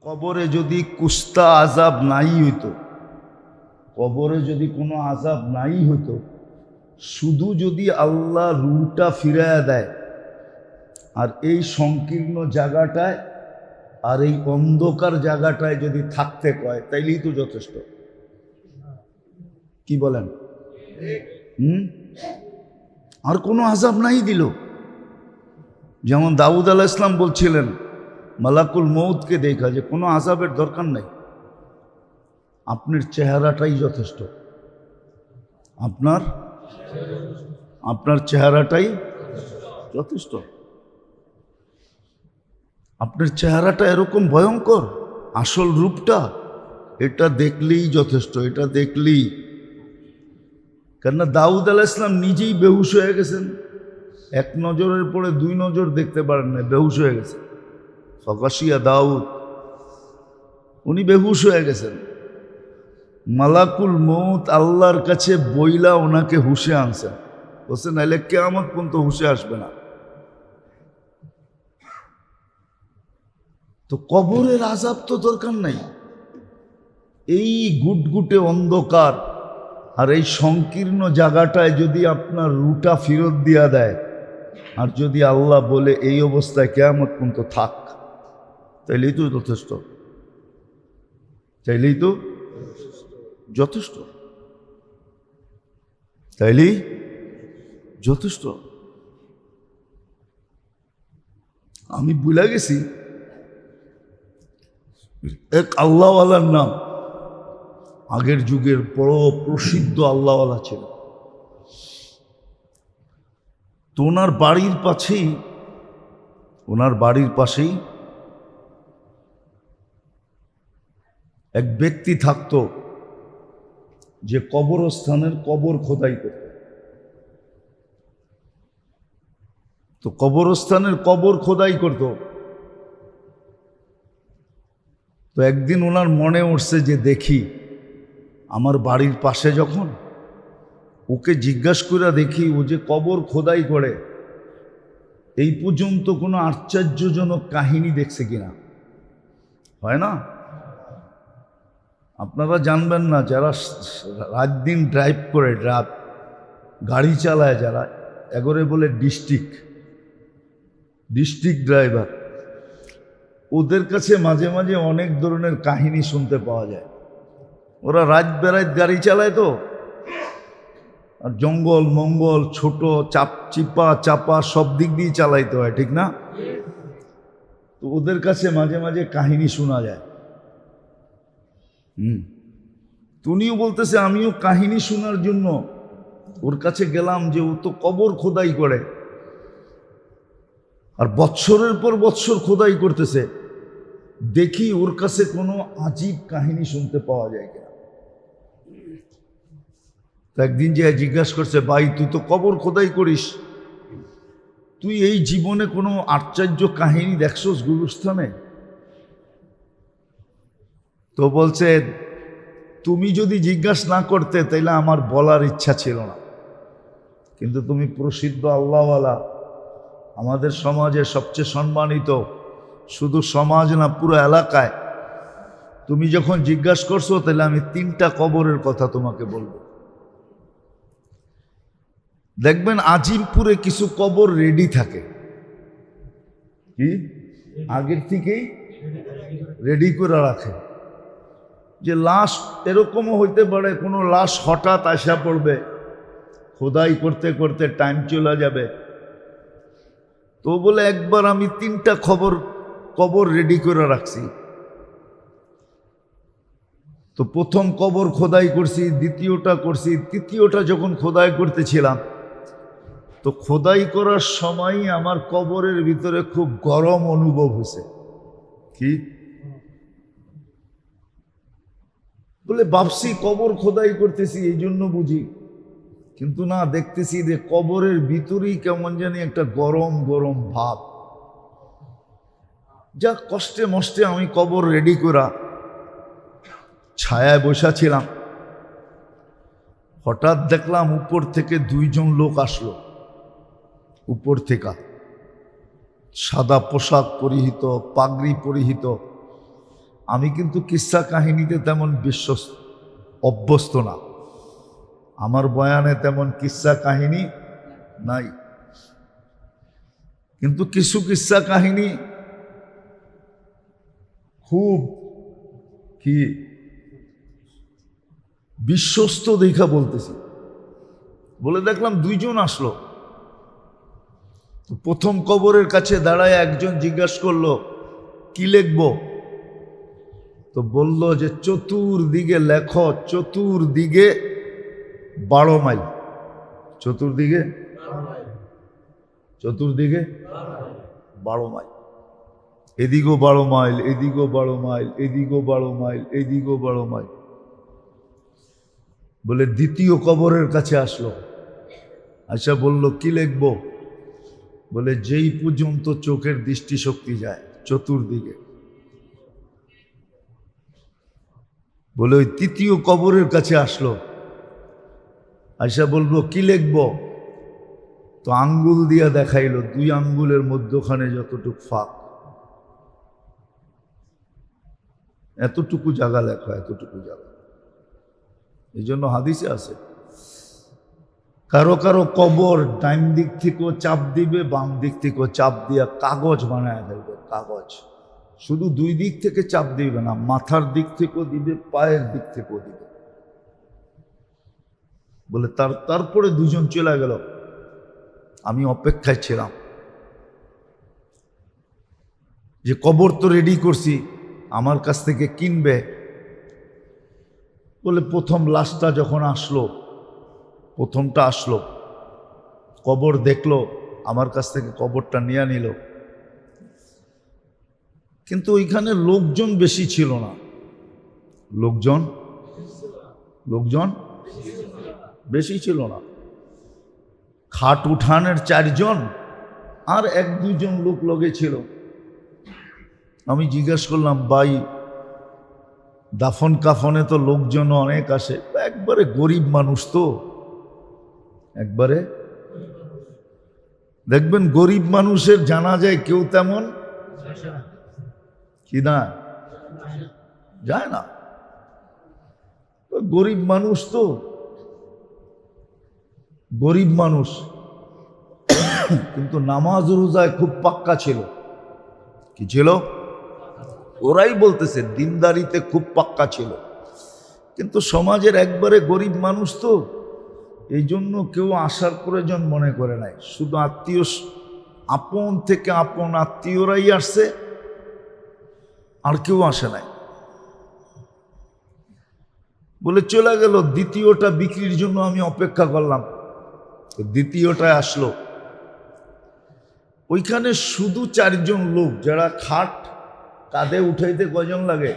কবরে যদি কুস্তা আজাব নাই হইতো, কবরে যদি কোনো আজাব নাই হইতো, শুধু যদি আল্লাহ রুটা ফিরাইয়া দেয় আর এই সংকীর্ণ জায়গাটায় আর এই অন্ধকার জায়গাটায় যদি থাকতে কয় তাইলেই তো যথেষ্ট। কি বলেন? আর কোনো আজাব নাই দিল। যেমন দাউদ আলাইহিস সালাম বলছিলেন মালাকুল মউতকে দেখা যে কোনো আজাবের দরকার নাই, আপনার চেহারাটাই যথেষ্ট, আপনার চেহারাটাই যথেষ্ট। আপনার চেহারাটা এরকম ভয়ঙ্কর, আসল রূপটা এটা দেখলেই যথেষ্ট, এটা দেখলেই। কেননা দাউদ আলাইহিস সালাম নিজেই বেহুশ হয়ে গেছেন, এক নজরের পরে দুই নজর দেখতে পারেন না, বেহুশ হয়ে গেছেন। ফকাশিয়া দাউদ, উনি বেহুশ হয়ে গেছেন। মালাকুল মউত আল্লাহর কাছে বইলা ওনাকে হুশে আনছেন, বলছেন নাইলে কিয়ামত পর্যন্ত হুশে আসবে না। তো কবরের আযাব তো দরকার নাই। এই গুটগুটে অন্ধকার আর এই সংকীর্ণ জায়গাটায় যদি আপনার রুটা ফেরত দিয়া দেয় আর যদি আল্লাহ বলে এই অবস্থায় কিয়ামত পর্যন্ত থাক, তাইলেই তো যথেষ্ট, তাইলেই তো যথেষ্ট, তাইলেই যথেষ্ট। আমি ভুলে গেছি এক আল্লাহওয়ালার নাম, আগের যুগের বড় প্রসিদ্ধ আল্লাহওয়ালা ছিল। তো ওনার বাড়ির পাশেই এক ব্যক্তি থাকতো যে কবরস্থানের কবর খোদাই করত। তো কবরস্থানের কবর খোদাই করত। তো একদিন ওনার মনে উঠছে যে দেখি আমার বাড়ির পাশে যখন, ওকে জিজ্ঞাসা করে দেখি ও যে কবর খোদাই করে এই পর্যন্ত কোনো আশ্চর্যজনক কাহিনী দেখছে কিনা। হয় না? আপনারা জানবেন না, যারা রাত দিন ড্রাইভ করে, রাত গাড়ি চালায় যারা, এগরে বলে ডিস্ট্রিক্ট ড্রাইভার, ওদের কাছে মাঝে মাঝে অনেক ধরনের কাহিনী শুনতে পাওয়া যায়। ওরা রাত বেড়াত গাড়ি চালায় তো, আর জঙ্গল মঙ্গল ছোট চিপা চাপা সব দিক দিয়ে চালাইতে হয়, ঠিক না? তো ওদের কাছে মাঝে মাঝে কাহিনী শোনা যায়। উনিও বলতেছে আমিও কাহিনী শোনার জন্য ওর কাছে গেলাম, যে ও তো কবর খোদাই করে আর বৎসরের পর বৎসর খোদাই করতেছে, দেখি ওর কাছে কোনো আজীব কাহিনী শুনতে পাওয়া যায় কিনা। একদিন যে জিজ্ঞাসা করছে, ভাই তুই তো কবর খোদাই করিস, তুই এই জীবনে কোনো আশ্চর্য কাহিনী দেখছস গুরুস্থানে? তো বলছে তুমি যদি জিজ্ঞাসা না করতে তাইলে আমার বলার ইচ্ছা ছিল না, কিন্তু তুমি প্রসিদ্ধ আল্লাহওয়ালা, আমাদের সমাজে সবচেয়ে সম্মানিত, শুধু সমাজ না পুরো এলাকায়, তুমি যখন জিজ্ঞাসা করছো তাহলে আমি 3টা কবরের কথা তোমাকে বলবো। দেখবেন আজিমপুরে কিছু কবর রেডি থাকে, কি আগের থেকেই রেডি করে রাখে, যে লাশ এরকমও হইতে পারে কোনো লাশ হঠাৎ আসা পড়বে, খোদাই করতে করতে টাইম চলে যাবে। তো বলে একবার আমি 3টা কবর রেডি করে রাখছি। তো প্রথম কবর খোদাই করছি, দ্বিতীয়টা করছি, তৃতীয়টা যখন খোদাই করতেছিলাম, তো খোদাই করার সময় আমার কবরের ভিতরে খুব গরম অনুভব হয়েছে। কি বলে ভাবছি কবর খোদাই করতেছি এই জন্য বুঝি, কিন্তু না, দেখতেছি যে কবরের ভিতরেই কেমন জানি একটা গরম গরম ভাব। যা কষ্টে মষ্টে আমি কবর রেডি করা ছায়ায় বসাছিলাম, হঠাৎ দেখলাম উপর থেকে 2জন লোক আসলো। উপর থেকে সাদা পোশাক পরিহিত, পাগড়ি পরিহিত, আমি কিন্তু কিস্সা কাহিনীতে তেমন অভ্যস্ত না, আমার বয়ানে তেমন কিস্সা কাহিনী নাই, কিন্তু কিছু কিস্সা কাহিনী খুব কি বিশ্বস্ত দেখা বলতেছি। বলে দেখলাম দুইজন আসলো, প্রথম কবরের কাছে দাঁড়ায় একজন জিজ্ঞাসা করলো কি লিখব, তো বলল যে চতুর্দিকে লেখো, চতুর্দিকে 12 মাইল, চতুর্দিকে 12 মাইল, এদিকেও 12 মাইল, এদিকেও 12 মাইল, এদিকেও 12 মাইল, এদিকেও 12 মাইল। বলে দ্বিতীয় কবরের কাছে আসলো, আচ্ছা বলল কি লিখব, বলে যেই পর্যন্ত চোখের দৃষ্টিশক্তি যায় চতুর্দিকে। বলে ওই তৃতীয় কবরের কাছে আসলো, আচ্ছা বলবো কি লিখব, তো আঙ্গুল দিয়া দেখাইলো 2 আঙ্গুলের মধ্যখানে যতটুকু ফাঁক, এতটুকু জায়গা লেখা, এতটুকু জায়গা। এই জন্য হাদিসে আছে কারো কারো কবর ডাইন দিক থেকেও চাপ দিবে, বাম দিক থেকেও চাপ দিয়া কাগজ বানায় ফেলবে, কাগজ। শুধু 2 দিক থেকে চাপ দিবে না, মাথার দিক থেকেও দিবে, পায়ের দিক থেকেও দিবে। বলে তারপরে 2 জন চলে গেল, আমি অপেক্ষায় ছিলাম যে কবর তো রেডি করছি, আমার কাছ থেকে কিনবে। বলে প্রথম লাশটা যখন আসলো, প্রথমটা আসলো, কবর দেখলো, আমার কাছ থেকে কবরটা নিয়ে নিল, কিন্তু ওইখানে লোকজন বেশি ছিল না, লোকজন বেশি ছিল না। খাট উঠানের 4 জন আর 1-2 জন লোক লগে ছিল। আমি জিজ্ঞেস করলাম ভাই দাফন কাফনে তো লোকজন অনেক আসে, একবারে গরিব মানুষ তো, একবারে দেখবেন গরিব মানুষের জানা যায় কেউ তেমন কি না যায় না, গরিব মানুষ তো, গরিব মানুষ, কিন্তু নামাজ রোজায় খুব পাক্কা ছিল। কি ছিল? ওরাই বলতেছে দিনদারিতে খুব পাক্কা ছিল, কিন্তু সমাজের একবারে গরিব মানুষ তো, এই জন্য কেউ আসার প্রয়োজন মনে করে নাই। শুধু আত্মীয়, আপন থেকে আপন আত্মীয়রাই আসছে, আর কেউ আসে নাই। বলে চলে গেল। দ্বিতীয়টা বিক্রির জন্য আমি অপেক্ষা করলাম, দ্বিতীয়টায় আসলো। ওইখানে শুধু 4 জন লোক, যারা খাট কাঁধে উঠাইতে কয়জন লাগে,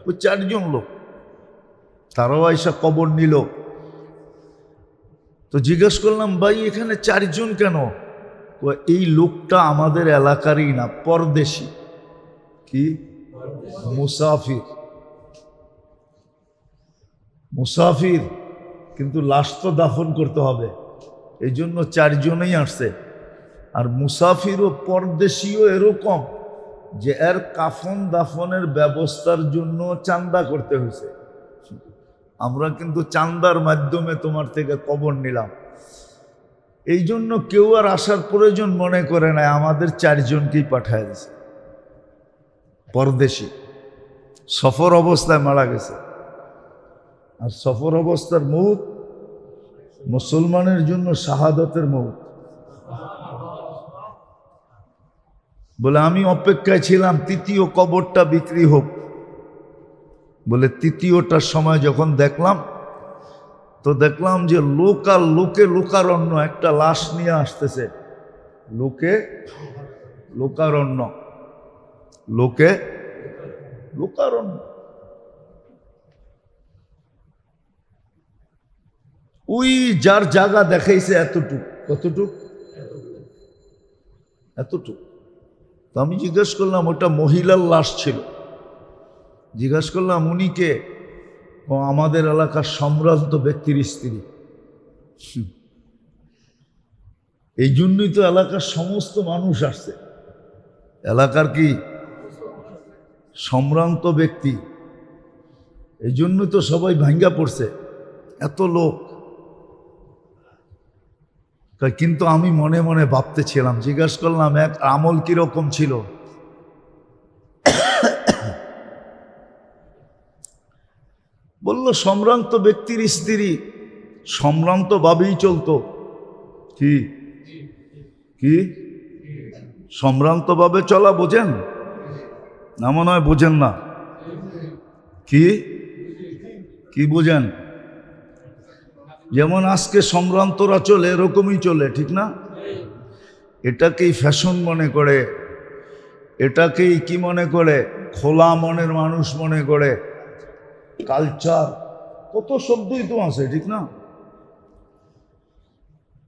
ওই 4 জন লোক, তারাও আইসা কবর নিল। তো জিজ্ঞেস করলাম ভাই এখানে 4 জন কেন? এই লোকটা আমাদের এলাকারই না, পরদেশি। কি? মুসাফির। মুসাফির, কিন্তু লাশ তো দাফন করতে হবে, এই জন্য 4 জনেই আসছে। আর মুসাফির ও পরদেশীও এরকম যে এর কাফন দাফনের ব্যবস্থার জন্য চান্দা করতে হয়েছে। আমরা কিন্তু চান্দার মাধ্যমে তোমার থেকে কবর নিলাম, এই জন্য কেউ আর আসার প্রয়োজন মনে করে না, আমাদের 4 জনকেই পাঠায় দিয়েছে। পরদেশী, সফর অবস্থায় মারা গেছে। আর সফর অবস্থার মউত মুসলমানের জন্য শাহাদাতের মউত। বলে আমি অপেক্ষায় ছিলাম তৃতীয় কবরটা বিক্রি হোক। বলে তৃতীয়টার সময় যখন দেখলাম, তো দেখলাম যে লোক আর লোকে লোকারণ্য, একটা লাশ নিয়ে আসতেছে, লোকে লোকারণ্য, লোকে লোকারণ্য। ওই যার জায়গা দেখাইছে এতটুক, কতটুক? এতটুক। তো আমি জিজ্ঞেস করলাম, ওটা মহিলার লাশ ছিল। জিজ্ঞেস করলাম উনি কে? আমাদের এলাকার সম্ভ্রান্ত ব্যক্তির স্ত্রী। এই জন্যই তো এলাকার সমস্ত মানুষ আসছে। এলাকার কি সম্ভ্রান্ত ব্যক্তি, এই জন্যই তো সবাই ভাঙ্গা পড়ছে, এত লোক। কিন্তু আমি মনে মনে ভাবতেছিলাম, জিজ্ঞাসা করলাম এক আমল কিরকম ছিল। বলল সম্ভ্রান্ত ব্যক্তির স্ত্রী সম্ভ্রান্ত ভাবেই চলতো। কি কি সম্ভ্রান্ত ভাবে চলা বোঝেন না? মনে হয় বোঝেন না। কি কি বোঝেন? যেমন আজকে সম্ভ্রান্তরা চলে এরকমই চলে, ঠিক না? এটাকেই ফ্যাশন মনে করে, এটাকেই কি মনে করে? খোলা মনের মানুষ মনে করে, কালচার, কত শব্দই তো আছে, ঠিক না?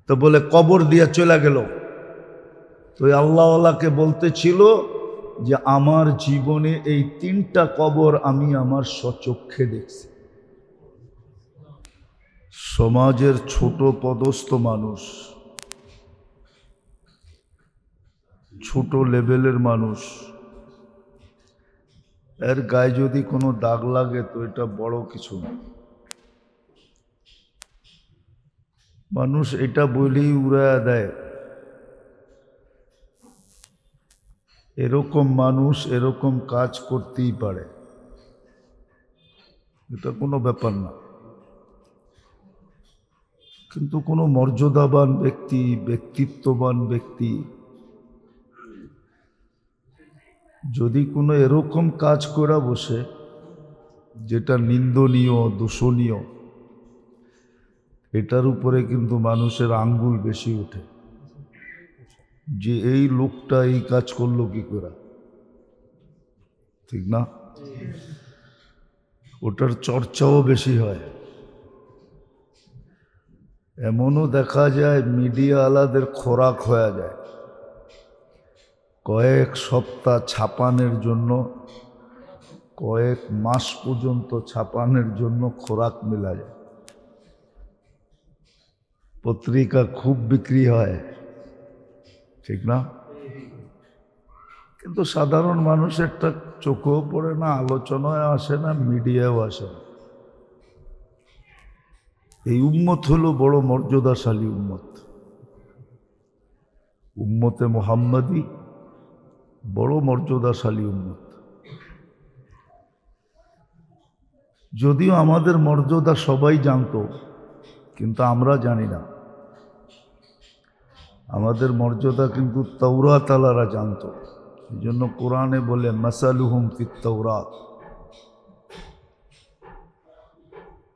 তো বলে কবর দিয়ে চলে গেল। তো আল্লাহওয়ালাকে বলতেছিল যে আমার জীবনে এই 3টা কবর আমি আমার স্বচক্ষে দেখছি। সমাজের ছোট পদস্থ মানুষ, ছোট লেভেলের মানুষ, এর গায়ে যদি কোনো দাগ লাগে তো এটা বড় কিছু না। মানুষ এটা বলেই উড়াইয়া দেয়। এরকম মানুষ এরকম কাজ করতেই পারে, এটা কোনো ব্যাপার না। কিন্তু কোনো মর্যাদাবান ব্যক্তি, ব্যক্তিত্ববান ব্যক্তি যদি কোনো এরকম কাজ করে বসে যেটা নিন্দনীয়, দূষণীয়, এটার উপরে কিন্তু মানুষের আঙ্গুল বেশি ওঠে যে এই লোকটা এই কাজ করলো কি করে, ঠিক না? ওটার চর্চাও বেশি হয়। এমনও দেখা যায় মিডিয়া আলাদের খোরাক হয়ে যায়, কয়েক সপ্তাহ ছাপানোর জন্য, কয়েক মাস পর্যন্ত ছাপানোর জন্য খোরাক মেলা যায়। পত্রিকা খুব বিক্রি হয়, ঠিক না? কিন্তু সাধারণ মানুষেরটা চোখেও পড়ে না, আলোচনায় আসে না, মিডিয়াও আসে না। এই উম্মত হলো বড় মর্যাদাশালী উম্মত। উম্মতে মুহাম্মাদি বড় মর্যাদাশালী উম্মত। যদিও আমাদের মর্যাদা সবাই জানতো, কিন্তু আমরা জানি না। আমাদের মর্যাদা কিন্তু তাওরাত আলারা জানতো। এই জন্য কোরআনে বলে মাসালুহুম ফিত তাওরাত।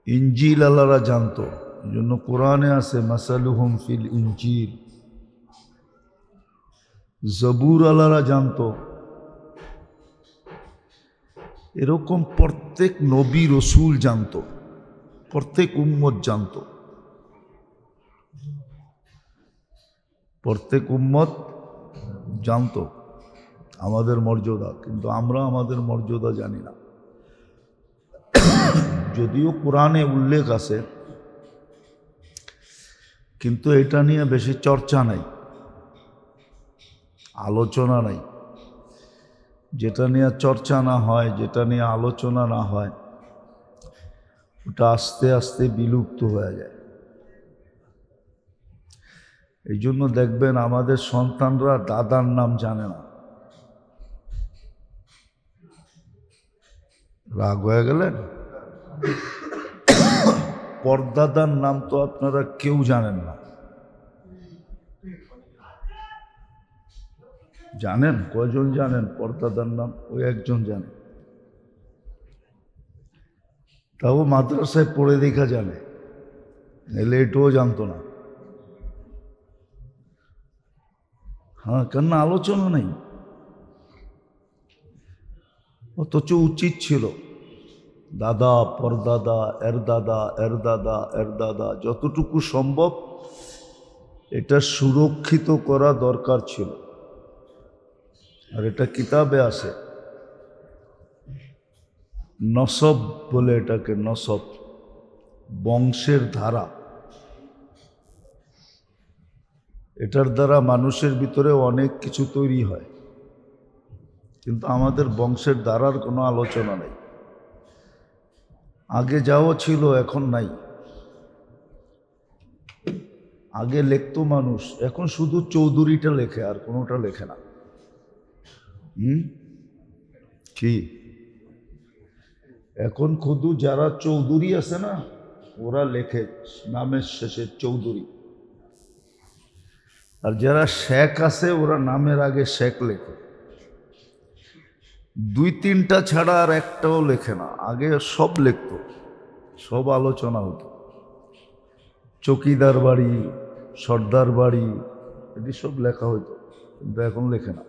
ইঞ্জিল আলারা জানতো, এই জন্য কোরআনে আছে মাসালুহুম ফিল ইঞ্জিল। জবুর আলারা জানতো। এরকম প্রত্যেক নবী রসুল জানতো, প্রত্যেক উম্মত জানতো, প্রত্যেক উম্মত জানতো আমাদের মর্যাদা। কিন্তু আমরা আমাদের মর্যাদা জানি না। যদিও কোরআনে উল্লেখ আছে, কিন্তু এটা নিয়ে বেশি চর্চা নাই, আলোচনা নাই। যেটা নিয়ে চর্চা না হয়, যেটা নিয়ে আলোচনা না হয়, ওটা আস্তে আস্তে বিলুপ্ত হয়ে যায়। এই জন্য দেখবেন আমাদের সন্তানরা দাদার নাম জানে না। রাগ হয়ে গেলেন? পরদাদার নাম তো আপনারা কেউ জানেন না। জানেন? কয়জন জানেন পরদাদার নাম? ওই একজন জানে, তাও মাদ্রাসায় পড়ে দেখা জানে, এলে এটাও জানতো না। হ্যাঁ, কেন আলোচনা নেই। অথচ উচিত ছিল দাদা, পরদাদা, এর দাদা, এর দাদা, এর দাদা, যতটুকু সম্ভব এটা সুরক্ষিত করা দরকার ছিল। আর এটা কিতাবে আছে, নসব বলে এটাকে, নসব, বংশের ধারা। এটার দ্বারা মানুষের ভিতরে অনেক কিছু তৈরি হয়। কিন্তু আমাদের বংশের দ্বারার কোনো আলোচনা নেই। আগে যাও ছিল, এখন নাই। আগে লেখতো মানুষ, এখন শুধু চৌধুরীটা লেখে, আর কোনোটা লেখে না। কি এখন শুধু যারা চৌধুরী আছে না, ওরা লেখে নামের শেষে চৌধুরী, আর যারা শেখ আছে ওরা নামের আগে শেখ লেখে। দুই তিনটা ছাড়া আর একটাও লেখে না। আগে সব লিখতো, সব আলোচনা হতো। চকিদার বাড়ি, সর্দার বাড়ি, এটি সব লেখা হইতো, কিন্তু এখন লেখে না।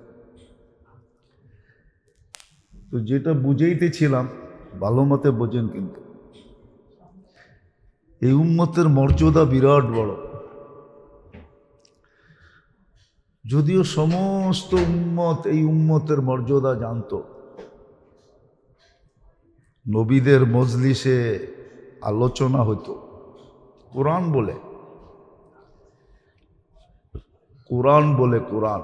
তো যেটা বুঝাইতেছিলাম, ভালো মতে বোঝেন, কিন্তু এই উম্মতের মর্যাদা বিরাট বড়। যদিও সমস্ত উম্মত এই উম্মতের মর্যাদা জানত, নবীদের মজলিসে আলোচনা হতো, কোরআন বলে, কোরআন বলে, কোরআন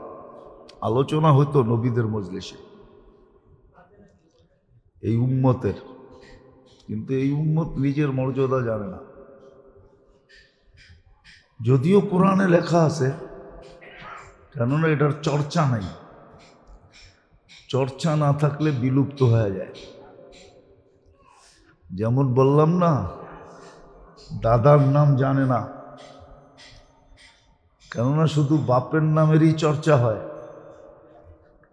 আলোচনা হতো নবীদের মজলিসে এই উম্মতের। কিন্তু এই উম্মত নিজের মর্যাদা জানে না। যদিও কোরআনে লেখা আছে, কেননা এটার চর্চা নাই। চর্চা না থাকলে বিলুপ্ত হয়ে যায়। যেমন বললাম না, দাদার নাম জানে না, কেননা শুধু বাপের নামেরই চর্চা হয়।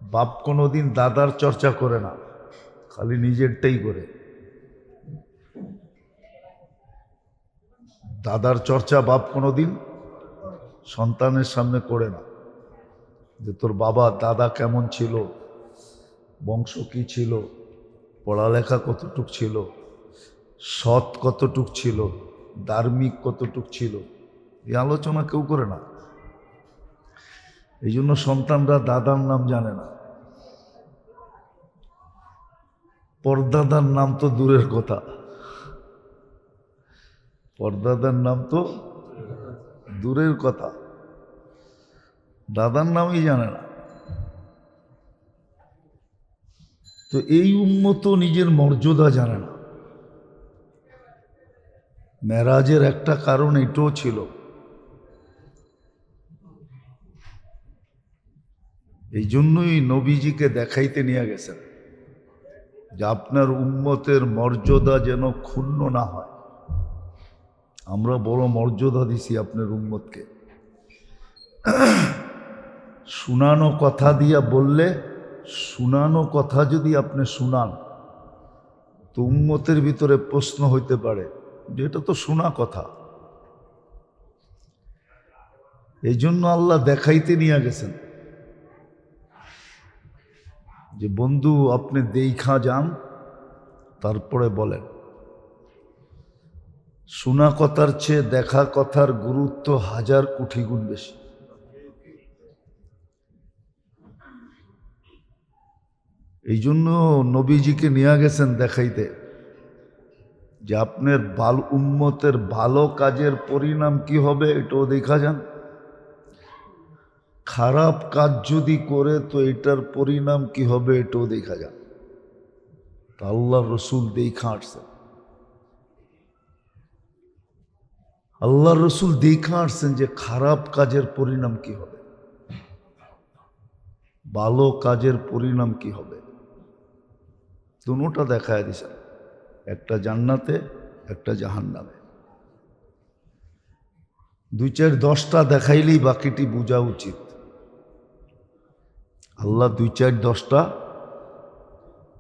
বাপ কোনোদিন দাদার চর্চা করে না, খালি নিজেরটাই করে। দাদার চর্চা বাপ কোনোদিন সন্তানের সামনে করে না, যে তোর বাবা দাদা কেমন ছিল, বংশ কি ছিল, পড়ালেখা কতটুক ছিল, সৎ কতটুক ছিল, ধার্মিক কতটুক ছিল, এই আলোচনা কেউ করে না। এই জন্য সন্তানরা দাদার নাম জানে না। পরদাদার নাম তো দূরের কথা, পরদাদার নাম তো দূরের কথা, দাদার নামই জানে না। তো এই উম্মত নিজের মর্যাদা জানে না। মেরাজের একটা কারণ এটাও ছিল। এই জন্যই নবীজিকে দেখাইতে নিয়ে গেছেন যে আপনার উম্মতের মর্যাদা যেন ক্ষুণ্ণ না হয়। আমরা বড় মর্যাদা দিছি আপনার উম্মতকে। শুনানো কথা দিয়া বললে, শুনানো কথা যদি আপনি শুনান, তো উম্মতের ভিতরে প্রশ্ন হইতে পারে যে এটা তো শোনা কথা। এই জন্য আল্লাহ দেখাইতে নিয়ে গেছেন যে বন্ধু আপনি দেইখা যান, তারপরে বলেন। শোনা কথার চেয়ে দেখা কথার গুরুত্ব 1000 কোটি গুণ বেশি। এই জন্য নবীজিকে নিয়ে গেছেন দেখাইতে যে আপনার উম্মতের ভালো কাজের পরিণাম কি হবে এটাও দেখা যান। খারাপ কাজ যদি করে তো এটার পরিণাম কি হবে এটাও দেখা যান। আল্লাহ রসুল দেখা আসছেন, আল্লাহ রসুল দেখা আসছেন যে খারাপ কাজের পরিণাম কি হবে, ভালো কাজের পরিণাম কি হবে। দুটোটা দেখায় দিছেন, একটা জান্নাতে, একটা জাহান্নামে। 2-4-10টা দেখাইলেই বাকিটি বোঝা উচিত। আল্লাহ 2-4-10টা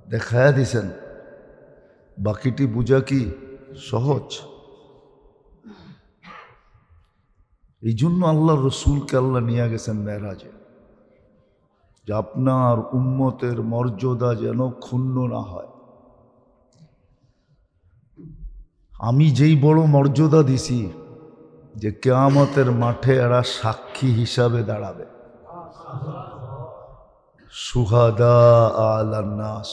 দেখায়া দিছেন, বাকিটি বোঝা কি সহজ? এই জন্য আল্লাহ রসুলকে আল্লাহ নিয়ে গেছেন মেরাজে, যে আপনার উম্মতের মর্যাদা যেন ক্ষুণ্ণ না হয়। আমি যেই বড় মর্যাদা দিছি যে কিয়ামতের মাঠে এরা সাক্ষী হিসাবে দাঁড়াবে। শুহাদা আলান নাস,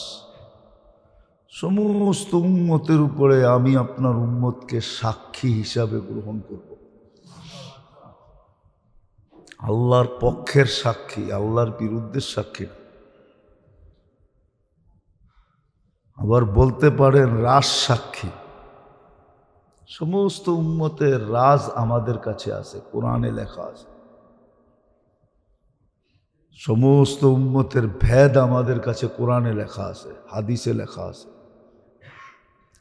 সমস্ত উম্মতের উপরে আমি আপনার উম্মতকে সাক্ষী হিসাবে গ্রহণ করব। আল্লাহর পক্ষের সাক্ষী, আল্লাহর বিরুদ্ধের সাক্ষী না। আবার বলতে পারেন রাজ সাক্ষী। সমস্ত উম্মতের রাজ আমাদের কাছে আছে, কোরআনে লেখা আছে। সমস্ত উম্মতের ভেদ আমাদের কাছে কোরআনে লেখা আছে, হাদিসে লেখা আছে।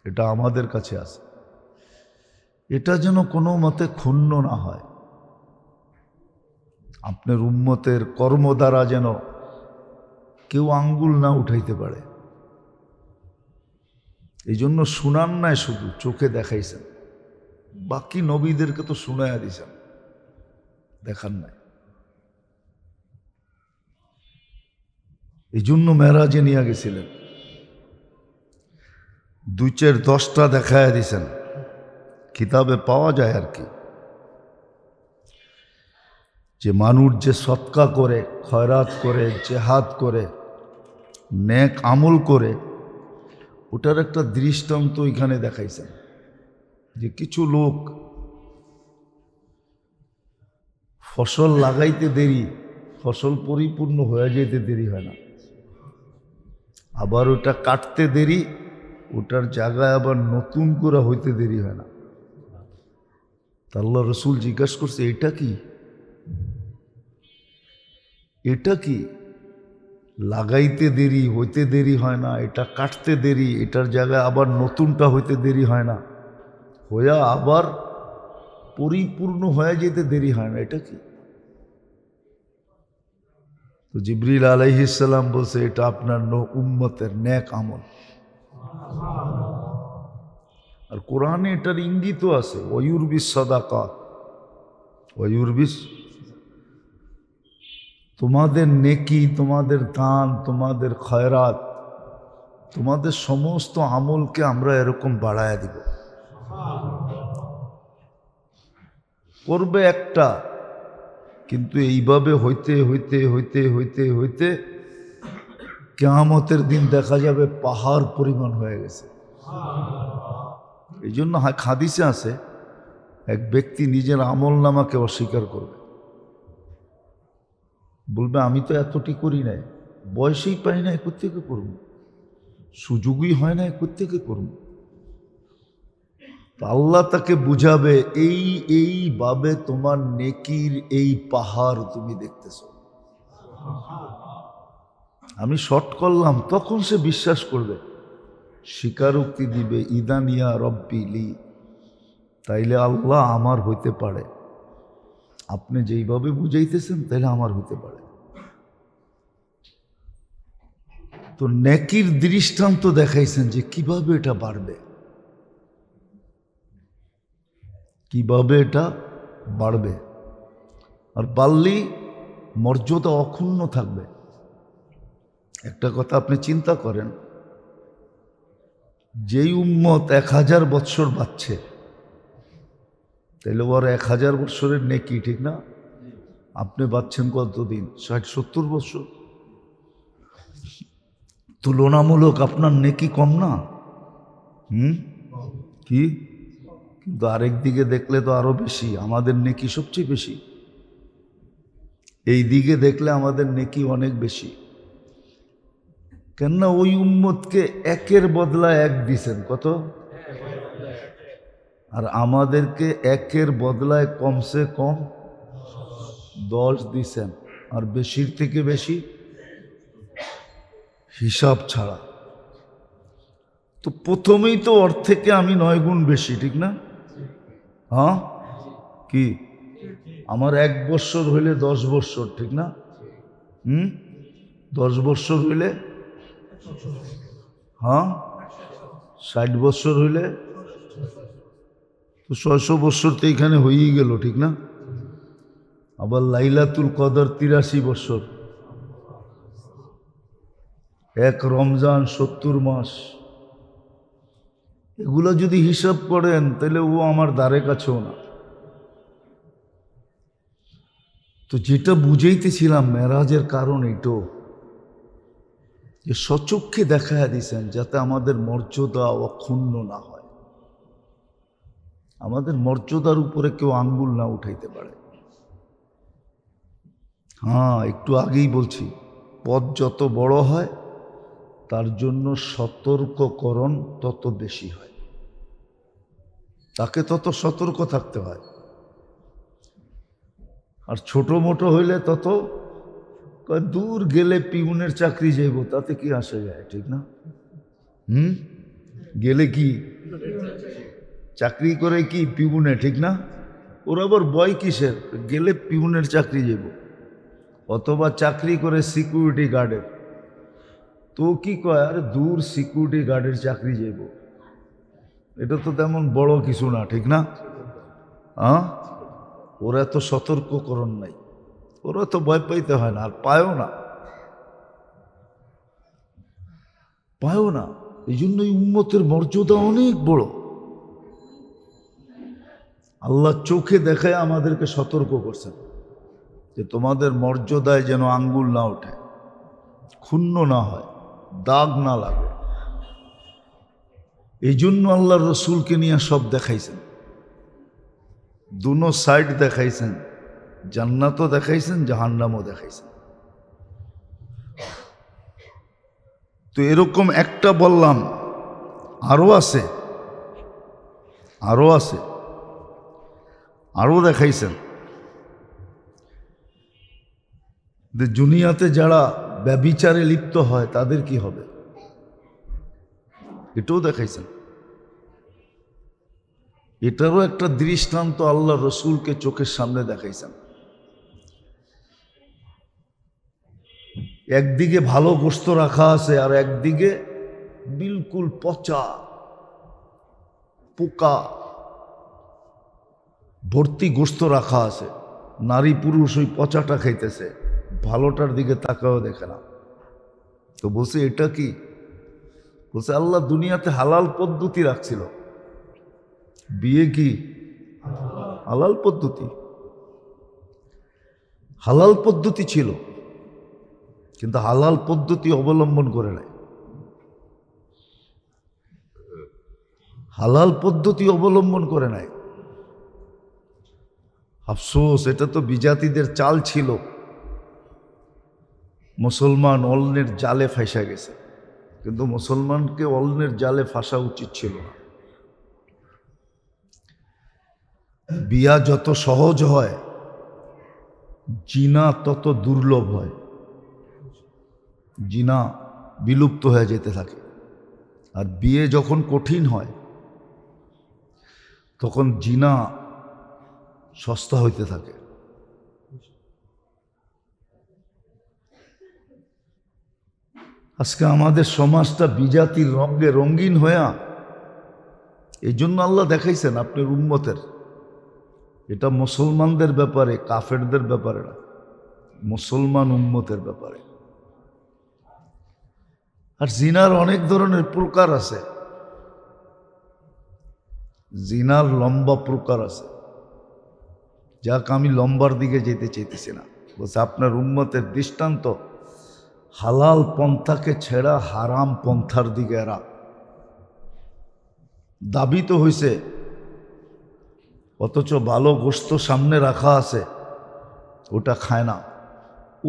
এটা আমাদের কাছে আছে। এটা যেন কোনো মতে ক্ষুণ্ণ না হয়। আপনার উম্মতের কর্ম দ্বারা যেন কেউ আঙ্গুল না উঠাইতে পারে। এই জন্য শুনান নাই, শুধু চোখে দেখাইছেন। বাকি নবীদেরকে তো শুনাইয়া দিয়েছেন, দেখান নাই। এই জন্য মেরাজে নিয়ে গেছিলেন, 2-4-10টা দেখাইয়া দিয়েছেন। কিতাবে পাওয়া যায় আর কি, যে মানুষ যে সৎকা করে, খয়রাত করে, জেহাদ করে, নেক আমল করে, ওটার একটা দৃষ্টান্ত এখানে দেখাইছেন। যে কিছু লোক ফসল লাগাইতে দেরি, ফসল পরিপূর্ণ হয়ে যেতে দেরি হয় না, আবার ওটা কাটতে দেরি, ওটার জায়গায় আবার নতুন করে হইতে দেরি হয় না। তা আল্লাহ রসুল জিজ্ঞাসা করছে, এটা কি? এটা কি? লাগাইতে দেরি, হইতে দেরি হয় না, এটা কাটতে দেরি, এটার জায়গায় আবার নতুনটা হইতে দেরি হয় না, হইয়া আবার পরিপূর্ণ হয়ে যেতে দেরি হয় না, এটা কি? তো জিবরিল আলাইহিস সালাম বলছে, এটা আপনার উম্মতের নেক আমল। আর কোরআনে এটার ইঙ্গিতও আছে, ওয়ুরবিস সাদাকাত, ওয়ুরবিস, তোমাদের নেকি, তোমাদের দান, তোমাদের খয়রাত, তোমাদের সমস্ত আমলকে আমরা এরকম বাড়ায়া দিব। করবে একটা, কিন্তু এইভাবে হইতে হইতে হইতে হইতে হইতে কিয়ামতের দিন দেখা যাবে পাহাড় পরিমাণ হয়ে গেছে। এই জন্য হাদিসে আছে, এক ব্যক্তি নিজের আমল নামাকে অস্বীকার করবে, বলবে আমি তো এতটি করি নাই, বয়সেই পাই না, কোত্থেকে করব, সুযোগই হয় না, কোত্থেকে করব। আল্লাহ তাকে বুঝাবে, এইভাবে তোমার নেকির এই পাহাড় তুমি দেখতেছ, আমি শর্ট করলাম, তখন সে বিশ্বাস করবে, স্বীকারোক্তি দিবে, ইদানিয়া রব্বি লি, তাইলে আল্লাহ আমার হইতে পারে, আপনি যেইভাবে বুঝাইতেছেন তাইলে আমার হইতে পারে। তো নেকির দৃষ্টান্ত দেখাইছেন যে কিভাবে এটা বাড়বে, কিভাবে এটা বাড়বে। আর বাড়লেই মর্যাদা অক্ষুণ্ণ থাকবে। একটা কথা আপনি চিন্তা করেন, যেই উম্মত 1000 বৎসর বাঁচছে, তাইলে ওর 1000 বৎসরের নেকি, ঠিক না? আপনি বাঁচছেন কতদিন? 60-70 বৎসর। তুলনামূলক আপনার নেকি কম না? কি? কিন্তু আরেক দিকে দেখলে তো আরো বেশি, আমাদের নেকি সবচেয়ে বেশি। এই দিকে দেখলে আমাদের নেকি অনেক বেশি। কেননা ওই উম্মতকে 1-এর বদলা 1 দিছেন, কত? আর আমাদেরকে 1-এর বদলায় কমসে কম 10 দিছেন, আর বেশির থেকে বেশি হিসাব ছাড়া। তো প্রথমেই তো ওর থেকে আমি 9 গুণ বেশি, ঠিক না? হ্যাঁ, কি আমার 1 বৎসর হইলে 10 বৎসর, ঠিক না? 10 বৎসর হইলে, হ্যাঁ 60 বৎসর হইলে তো 600 বৎসর তো এখানে হয়েই গেল, ঠিক না? আবার লাইলাতুল কদর 83 বৎসর, 1 রমজান 70 মাস, এগুলো যদি হিসাব করেন তাহলে ও আমার দ্বারে কাছেও না। তো যেটা বুঝাইতেছিলাম, মেরাজের কারণ এটো, যে সচক্ষে দেখায়া দিয়েছেন যাতে আমাদের মর্যাদা অক্ষুণ্ণ না হয়, আমাদের মর্যাদার উপরে কেউ আঙ্গুল না উঠাইতে পারে। হ্যাঁ, একটু আগেই বলছি, পদ যত বড় হয় তার জন্য সতর্ককরণ তত বেশি হয়, তাকে তত সতর্ক থাকতে হয়। আর ছোট মোটো হইলে তত দূর গেলে পিউনের চাকরি যাইব, তাতে কি আসে যায়, ঠিক না? গেলে কি চাকরি করে কি পিউনে, ঠিক না? ওর আবার বয় কিসের, গেলে পিউনের চাকরি যাইব, অথবা চাকরি করে সিকিউরিটি গার্ডের। তো কি কয়, আরে দূর সিকিউরিটি গার্ডের চাকরি যাইব, এটা তো তেমন বড় কিছু না, ঠিক না? ওরা এত সতর্ককরণ নাই, ওরা তো ভয় পাইতে হয় না, আর পায়ও না। এই জন্যই উম্মতের মর্যাদা অনেক বড়। আল্লাহ চোখে দেখায় আমাদেরকে সতর্ক করছেন যে তোমাদের মর্যাদায় যেন আঙ্গুল না ওঠে, ক্ষুণ্ণ না হয়, দাগ না লাগে। এই জন্য আল্লাহর রসুলকে নিয়ে সব দেখাইছেন, দুনো সাইড দেখাইছেন, জান্নাতও দেখাইছেন, জাহান্নামও দেখাইছেন। তো এরকম একটা বললাম, আরো আছে, আরো দেখাইছেন যে দুনিয়াতে যারা ব্যভিচারে লিপ্ত হয় তাদের কি হবে, এটাও দেখাইছেন। এটারও একটা দৃষ্টান্ত আল্লাহ রসুলকে চোখের সামনে দেখাইছেন। একদিকে ভালো গোশত রাখা আছে, আর একদিকে বিলকুল পচা পোকা ভর্তি গোশত রাখা আছে। নারী পুরুষ ওই পচাটা খাইতেছে, ভালোটার দিকে তাকাও দেখে না। তো বলছে এটা কি? বলছে আল্লাহ দুনিয়াতে হালাল পদ্ধতি রাখছিল, বিয়ে কি হালাল পদ্ধতি ছিল, কিন্তু হালাল পদ্ধতি অবলম্বন করে নাই, আফসোস, এটা তো বিজাতিদের চাল ছিল, মুসলমান অন্যের জালে ফাঁসা গেছে। কিন্তু মুসলমানকে অন্যের জালে ফাঁসা উচিত ছিল না। বিয়া যত সহজ হয়, জিনা তত দুর্লভ হয়, জিনা বিলুপ্ত হয়ে যেতে থাকে। আর বিয়ে যখন কঠিন হয়, তখন জিনা সস্তা হইতে থাকে। আজকে আমাদের সমাজটা বিজাতির রঙে রঙিন হইয়া, এই জন্য আল্লাহ দেখাইছেন আপনার উম্মতের, এটা মুসলমানদের ব্যাপারে, কাফেরদের ব্যাপারে না, মুসলমান উম্মতের ব্যাপারে। আর জিনার অনেক ধরনের প্রকার আছে, জিনার লম্বা প্রকার আছে, যাক আমি লম্বার দিকে যেতে চাইতেছি না। বলছে আপনার উম্মতের দৃষ্টান্ত, হালাল পন্থাকে ছেড়া হারাম পন্থার দিকে এরা দাবি তো হইছে, অথচ ভালো গোশত সামনে রাখা আছে, ওটা খায় না,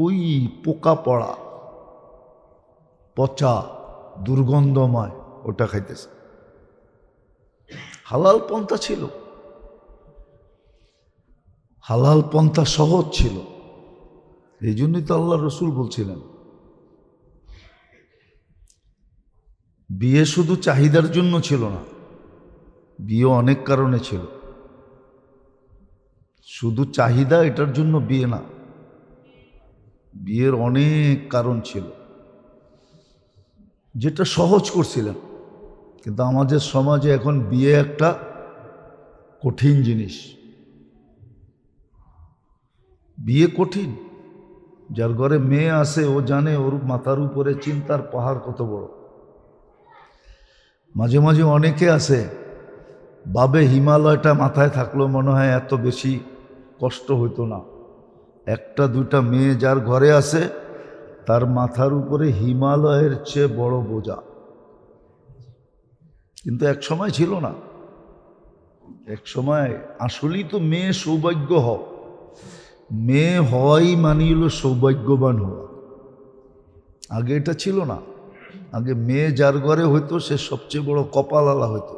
ওই পোকা পড়া পচা দুর্গন্ধময় ওটা খাইতেছে। হালাল পন্থা ছিল, হালাল পন্থা সহজ ছিল। এই জন্যই তো আল্লাহ রসুল বলছিলেন বিয়ে শুধু চাহিদার জন্য ছিল না, বিয়ে অনেক কারণে ছিল। শুধু চাহিদা এটার জন্য বিয়ে না, বিয়ের অনেক কারণ ছিল, যেটা সহজ করছিলেন। কিন্তু আমাদের সমাজে এখন বিয়ে একটা কঠিন জিনিস, বিয়ে কঠিন। যার ঘরে মেয়ে আছে ও জানে ওর মাথার উপরে চিন্তার পাহাড় কত বড়। মাঝে মাঝে অনেকে আছে ভাবে হিমালয়টা মাথায় থাকলো মনে হয় এত বেশি কষ্ট হইতো না। একটা দুইটা মেয়ে যার ঘরে আছে তার মাথার উপরে হিমালয়ের চেয়ে বড় বোঝা। কিন্তু এক সময় ছিল না, এক সময় আসলেই তো মেয়ে সৌভাগ্য হও, মেয়ে হওয়াই মানি হলো সৌভাগ্যবান হওয়া। আগে এটা ছিল না, আগে মেয়ে যার ঘরে হইতো সে সবচেয়ে বড় কপালওয়ালা হইতো,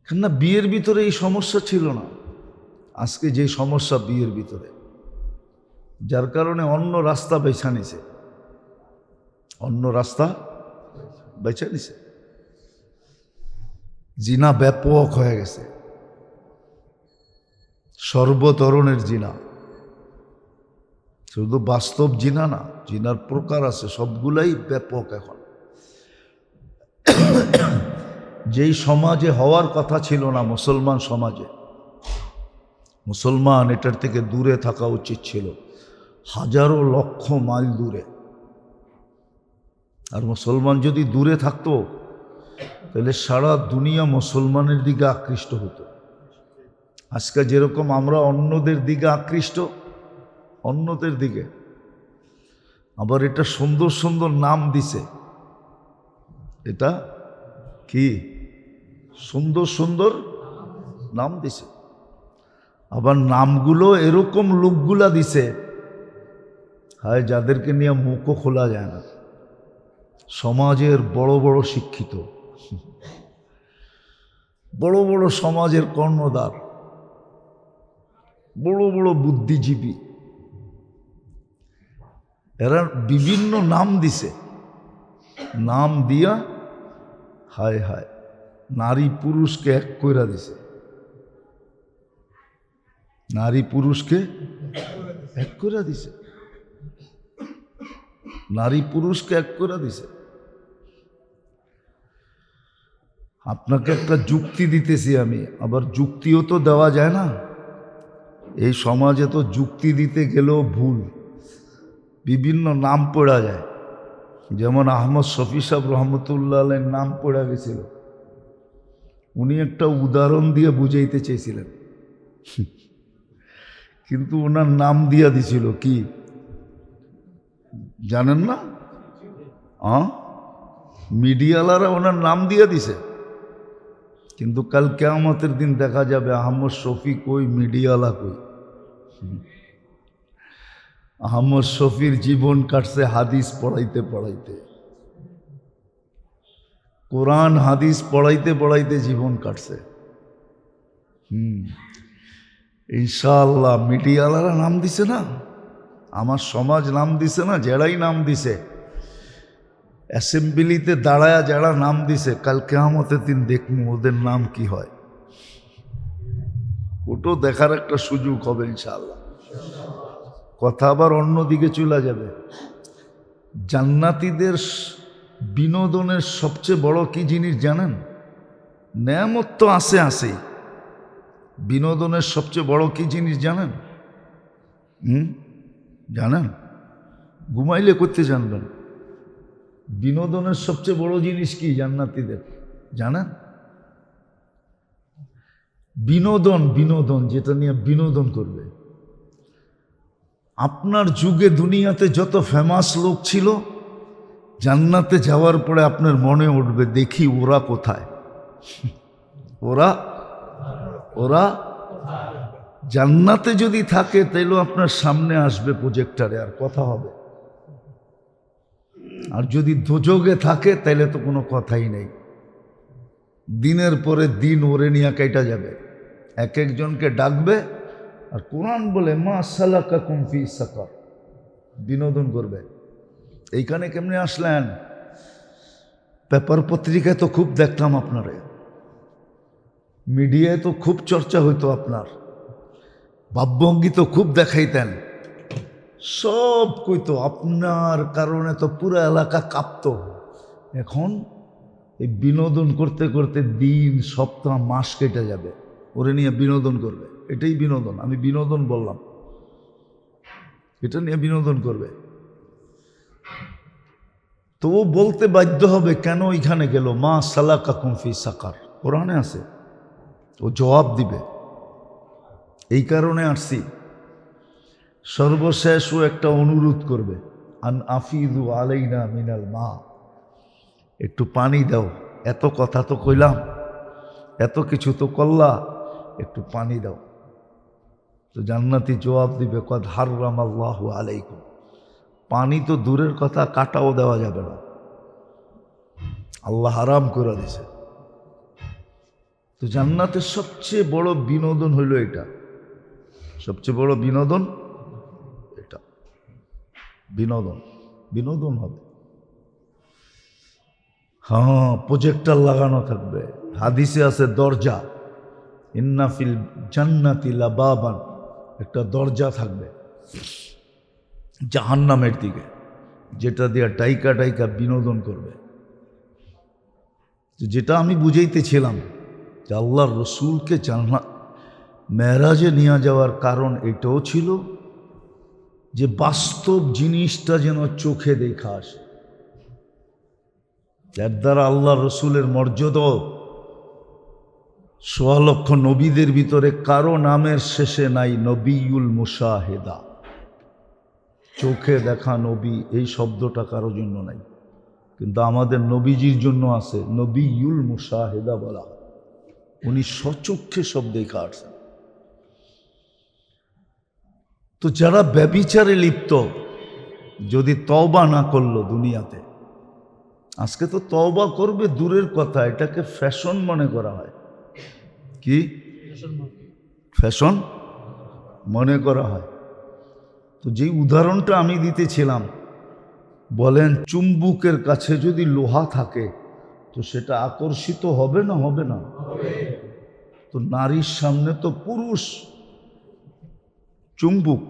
কেননা বিয়ের ভিতরে এই সমস্যা ছিল না। আজকে যে সমস্যা বিয়ের ভিতরে, যার কারণে অন্য রাস্তা বেছা নিছে, অন্য রাস্তা বেছে নিছে। জিনা ব্যাপক হয়ে গেছে, সর্বধরনের জিনা, শুধু বাস্তব জিনা না, জিনার প্রকার আছে, সবগুলাই ব্যাপক এখন। যেই সমাজে হওয়ার কথা ছিল না, মুসলমান সমাজে, মুসলমান এটার থেকে দূরে থাকা উচিত ছিল, হাজারো লক্ষ মাইল দূরে। আর মুসলমান যদি দূরে থাকতো তাহলে সারা দুনিয়া মুসলমানের দিকে আকৃষ্ট হতো। আজকে যেরকম আমরা অন্যদের দিকে আকৃষ্ট, অন্যদের দিকে, আবার এটা সুন্দর সুন্দর নাম দিছে, এটা কি সুন্দর সুন্দর নাম দিছে, আবার নামগুলো এরকম লোকগুলা দিছে, হায় যাদেরকে নিয়ে মুখও খোলা যায় না। সমাজের বড় বড় শিক্ষিত, বড় বড় সমাজের কর্ণধার, বড় বড় বুদ্ধিজীবী, এরা বিভিন্ন নাম দিছে। নাম দিয়া হায় হায় নারী পুরুষকে এক কইরা দিছে, নারী পুরুষকে এক কইরা দিছে, নারী পুরুষকে এক কইরা দিছে। আপনাকে একটা যুক্তি দিতেছি আমি, আবার যুক্তিও তো দেওয়া যায় না। এই সমাজে তো যুক্তি দিতে গেলেও ভুল, বিভিন্ন নাম পড়া যায়। যেমন আহমদ শফি সাহেব রহমতুল্লাহ আলাইহির নাম পড়া গেছিল, উনি একটা উদাহরণ দিয়ে বুঝাইতে চেয়েছিলেন, কিন্তু ওনার নাম দিয়া দিছিল কি জানেন না? মিডিয়ালারা ওনার নাম দিয়ে দিছে, কিন্তু কাল কিয়ামতের দিন দেখা যাবে আহমদ শফি কই, মিডিয়ালা কই। আহমদ শফির জীবন কাটছে হাদিস পড়াইতে পড়াইতে, কোরআন হাদিস পড়াইতে পড়াইতে জীবন কাটছে। ইনশাআল্লাহ মিডিয়ালারা নাম দিছে না, আমার সমাজ নাম দিছে না, যারাই নাম দিছে, অ্যাসেম্বলিতে দাঁড়ায়া যারা নাম দিছে, কাল কিয়ামতের দিন দেখমু ওদের নাম কি হয়। ওটাও দেখার একটা সুযোগ হবে ইনশাআল্লাহ। কথা আবার অন্যদিকে চলে যাবে। জান্নাতীদের বিনোদনের সবচেয়ে বড় কি জিনিস জানেন? নেয়ামত তো আছে আছেই, বিনোদনের সবচেয়ে বড় কি জিনিস জানেন? জানেন? ঘুমাইলে করতে জানবেন। বিনোদনের সবচেয়ে বড় জিনিস কি জান্নাতীদের জানেন? বিনোদন, বিনোদন যেটা নিয়ে বিনোদন করবে। আপনার যুগে দুনিয়াতে যত ফেমাস লোক ছিল, জান্নাতে যাওয়ার পরে আপনার মনে উঠবে দেখি ওরা কোথায়, ওরা ওরা জান্নাতে যদি থাকে তাইলে আপনার সামনে আসবে প্রজেক্টরে আর কথা হবে। আর যদি দোজগে থাকে তাইলে তো কোনো কথাই নেই, দিনের পরে দিন ওরে নিয়ে কেটে যাবে। এক একজনকে ডাকবে আর কোরআন বলে মা সালাকাকুম ফি সাকার, বিনোদন করবে। এইখানে কেমনে আসলেন? পেপার পত্রিকায় তো খুব দেখতাম আপনারে, মিডিয়ায় তো খুব চর্চা হইতো আপনার, ভাবভঙ্গি তো খুব দেখাইতেন, সব কইতো আপনার কারণে তো পুরো এলাকা কাঁপতো। এখন এই বিনোদন করতে করতে দিন সপ্তাহ মাস কেটে যাবে, ওরে নিয়ে বিনোদন করবে। এটাই বিনোদন, আমি বিনোদন বললাম, এটা নিয়ে বিনোদন করবে। তো ও বলতে বাধ্য হবে কেন ওইখানে গেল, মা সালাকাকুম ফি সাকার, কোরআনে আছে, ও জবাব দিবে। এই কারণে আসছি। সর্বশেষ ও একটা অনুরোধ করবে, আন আফিদু আলাইনা মিনাল মা, একটু পানি দাও, এত কথা তো কইলাম, এত কিছু তো করলা, একটু পানি দাও। তো জান্নাতি জবাব দিবে কদ হাররামাল্লাহু আলাইকুম, পানি তো দূরের কথা, কাটাও দেওয়া যাবে না, আল্লাহ হারাম করে দিছে। তো জান্নাতের সবচেয়ে বড় বিনোদন হইল এটা, সবচেয়ে বড় বিনোদন এটা, বিনোদন বিনোদন হবে। হ্যাঁ, প্রজেক্টর লাগানো থাকবে। হাদিসে আছে দরজা, ইন্না ফিল জান্নাতি লাবাবান, একটা দরজা থাকবে জাহান্নামের দিকে, যেটা দিয়ে টাইকা টাইকা বিনোদন করবে। যেটা আমি বুঝাইতেছিলাম যে আল্লাহর রসুলকে জান্নাত মেরাজে নিয়ে যাওয়ার কারণ এটাও ছিল যে বাস্তব জিনিসটা যেন চোখে দেখা আসে। যার দ্বারা আল্লাহ রসুলের মর্যাদা, ১৬ লক্ষ নবীদের ভিতরে কারো নামের শেষে নাই নবিউল মুশাহেদা, চোখে দেখা নবী এই শব্দটা কারো জন্য নাই, কিন্তু আমাদের নবীজির জন্য আছে নবিউল মুশাহেদা বলা হয়। উনি সচক্ষে সব দেখা আসছেন। তো যারা ব্যভিচারে লিপ্ত, যদি তওবা না করলো দুনিয়াতে, আজকে তো তওবা করবে দূরের কথা, এটাকে ফ্যাশন মনে করা হয়। কি ফ্যাশন মনে করা হয়? তো যেই উদাহরণটা আমি দিতেছিলাম, বলেন চুম্বুকের কাছে যদি লোহা থাকে তো সেটা আকর্ষিত হবে না হবে না? তো নারীর সামনে তো পুরুষ চুম্বুক,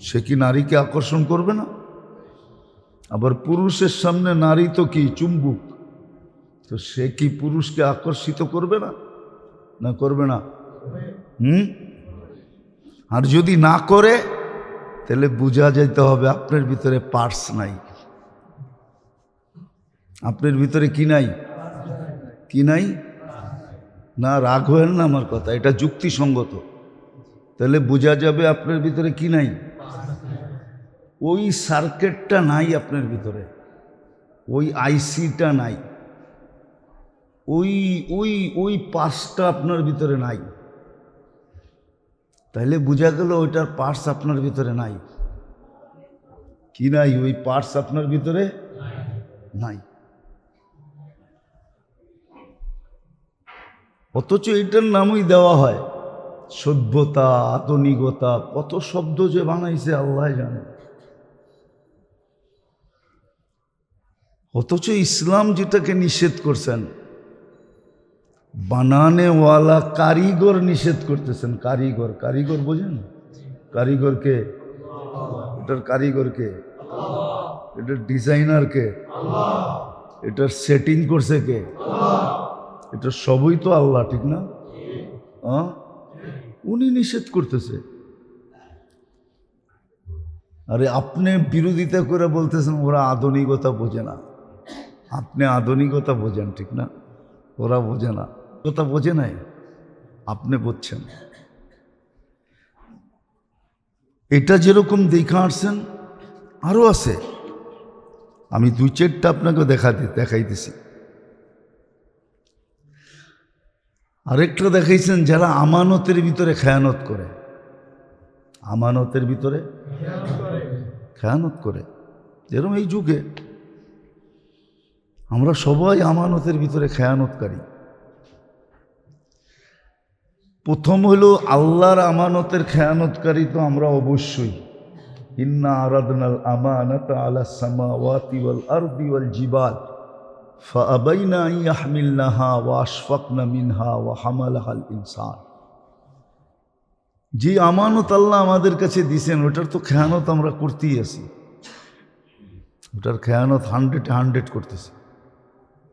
সে কি নারীকে আকর্ষণ করবে না? আবার পুরুষের সামনে নারী তো কি চুম্বুক, তো সে কি পুরুষকে আকর্ষিত করবে না? না করবে না? আর যদি না করে তাহলে বোঝা যাইতে হবে আপনার ভিতরে পার্স নাই। আপনার ভিতরে কি নাই? কি নাই? না, রাগ হয়েন না আমার কথা, এটা যুক্তিসঙ্গত। তাহলে বোঝা যাবে আপনার ভিতরে কি নাই। ওই সার্কিটটা নাই আপনার ভিতরে, ওই আইসিটা নাই, ওই ওই ওই পার্সটা আপনার ভিতরে নাই। তাহলে বোঝা গেল ওইটার পার্স আপনার ভিতরে নাই। কি নাই? ওই পার্স আপনার ভিতরে নাই। অথচ এটার নামই দেওয়া হয় সভ্যতা, আধুনিকতা, কত শব্দ যে বানাইছে আল্লাহ জানে। অথচ ইসলাম যেটাকে নিষেধ করছেন, বানানেওয়ালা কারিগর নিষেধ করতেছেন। কারিগর, কারিগর বোঝেন? কারিগরকে, এটার কারিগরকে, এটার ডিজাইনারকে, এটার সেটিং করছে কে? এটা সবই তো আল্লাহ, ঠিক না? উনি নিষেধ করতেছে। আরে আপনি বিরোধিতা করে বলতেছেন ওরা আধুনিকতা বোঝে না। আপনি আধুনিকতা বোঝেন, ঠিক না? ওরা বোঝে না, কথা বোঝে নাই, আপনি বুঝছেন। এটা যেরকম দেখা আসছেন আরও আছে, আমি ২-৪টা আপনাকে দেখাইতেছি। আরেকটা দেখাইছেন যারা আমানতের ভিতরে খেয়ানত করে। আমানতের ভিতরে খেয়ানত করে, যেরকম এই যুগে আমরা সবাই আমানতের ভিতরে খেয়ানতকারী। প্রথম হলো আল্লাহর আমানতের খেয়ানতকারী তো আমরা অবশ্যই। ইন্না আরাদনাল আমানাতা আলাস সামাওয়াতি ওয়াল আরদি ওয়াল জিবাল ফাআবাইনা আন ইয়াহমিলনাহা ওয়া আশফাকনা মিনহা ওয়া হামালাহাল ইনসান। যে আমানত আল্লাহ আমাদের কাছে দিয়েছেন ওটার তো খেয়ানত আমরা করতেই আছি, ওটার খেয়ানত 100 করতেছি।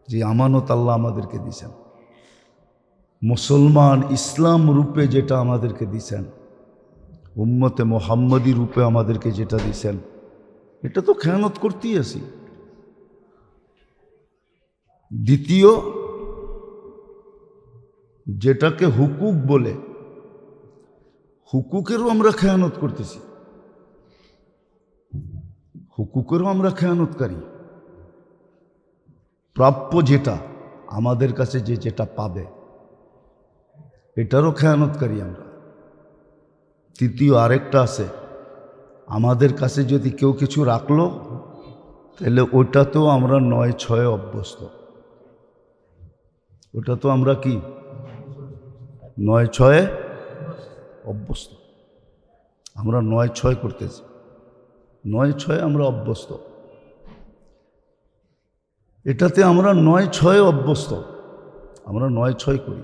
যে আমানত আল্লাহ আমাদেরকে দিয়েছেন, মুসলমান ইসলাম রূপে যেটা আমাদেরকে দিয়েছেন, উম্মতে মোহাম্মদী রূপে আমাদেরকে যেটা দিয়েছেন, এটা তো খেয়ানত করতেই আছি। দ্বিতীয়, যেটাকে হুকুক বলে, হুকুকেরও আমরা খেয়ানত করতেছি, হুকুকেরও আমরা খেয়ানতকারী। প্রাপ্য যেটা আমাদের কাছে যেটা পাবে এটারও খেয়ানতকারী আমরা। তৃতীয় আরেকটা আছে, আমাদের কাছে যদি কেউ কিছু রাখলো তাহলে ওটাতেও আমরা 9-6 অভ্যস্ত। ওটা তো আমরা কি 9-6 অভ্যস্ত। আমরা 9-6 করতেছি, 9-6 আমরা অভ্যস্ত। এটাতে আমরা 9-6 অভ্যস্ত, আমরা 9-6 করি।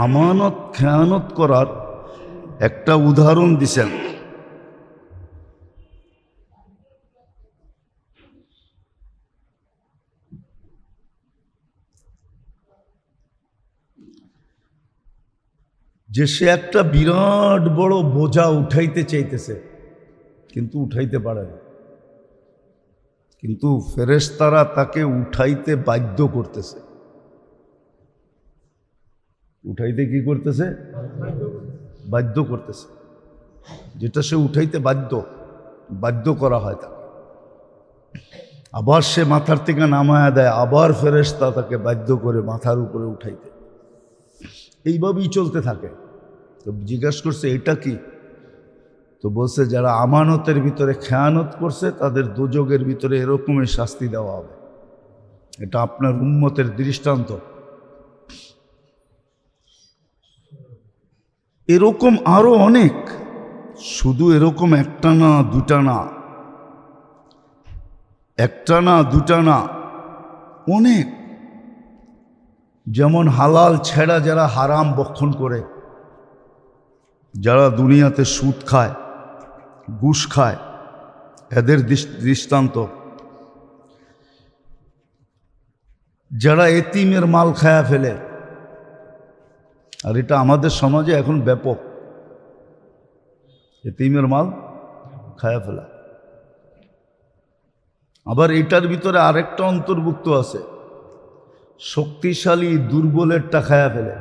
আমানত খেয়ানত করার একটা উদাহরণ দিছেন। যে সে একটা বিরাট বড় বোঝা উঠাইতে চাইতেছে কিন্তু উঠাইতে পারে না, কিন্তু ফেরেশতারা তাকে উঠাইতে বাধ্য করতেছে। উঠাইতে কি করতেছে? বাধ্য করতেছে। যেটা সে উঠাইতে বাধ্য করা হয় তাকে। আবার সে মাথার থেকে নামায়া দেয়, আবার ফেরেশতা তাকে বাধ্য করে মাথার উপরে উঠাইতে। এইভাবেই চলতে থাকে। তো জিজ্ঞাসা করছে এটা কি? তো বলছে যারা আমানতের ভিতরে খেয়ানত করছে তাদের দোজখের ভিতরে এরকমই শাস্তি দেওয়া হবে। এটা আপনার উম্মতের দৃষ্টান্ত। এরকম আরো অনেক, শুধু এরকম একটা না দুটা না, একটা না দুটা না, অনেক। যেমন হালাল ছেড়া যারা হারাম বক্ষণ করে, যারা দুনিয়াতে সুদ খায়, ঘুষ খায়, এদের দৃষ্টান্ত। যারা এতিমের মাল খায়া ফেলে, আর এটা আমাদের সমাজে এখন ব্যাপক, এতিমের মাল খায়া ফেলা। আবার এটার ভিতরে আরেকটা অন্তর্ভুক্ত আছে, শক্তিশালী দুর্বলেরটা খায়া ফেলে।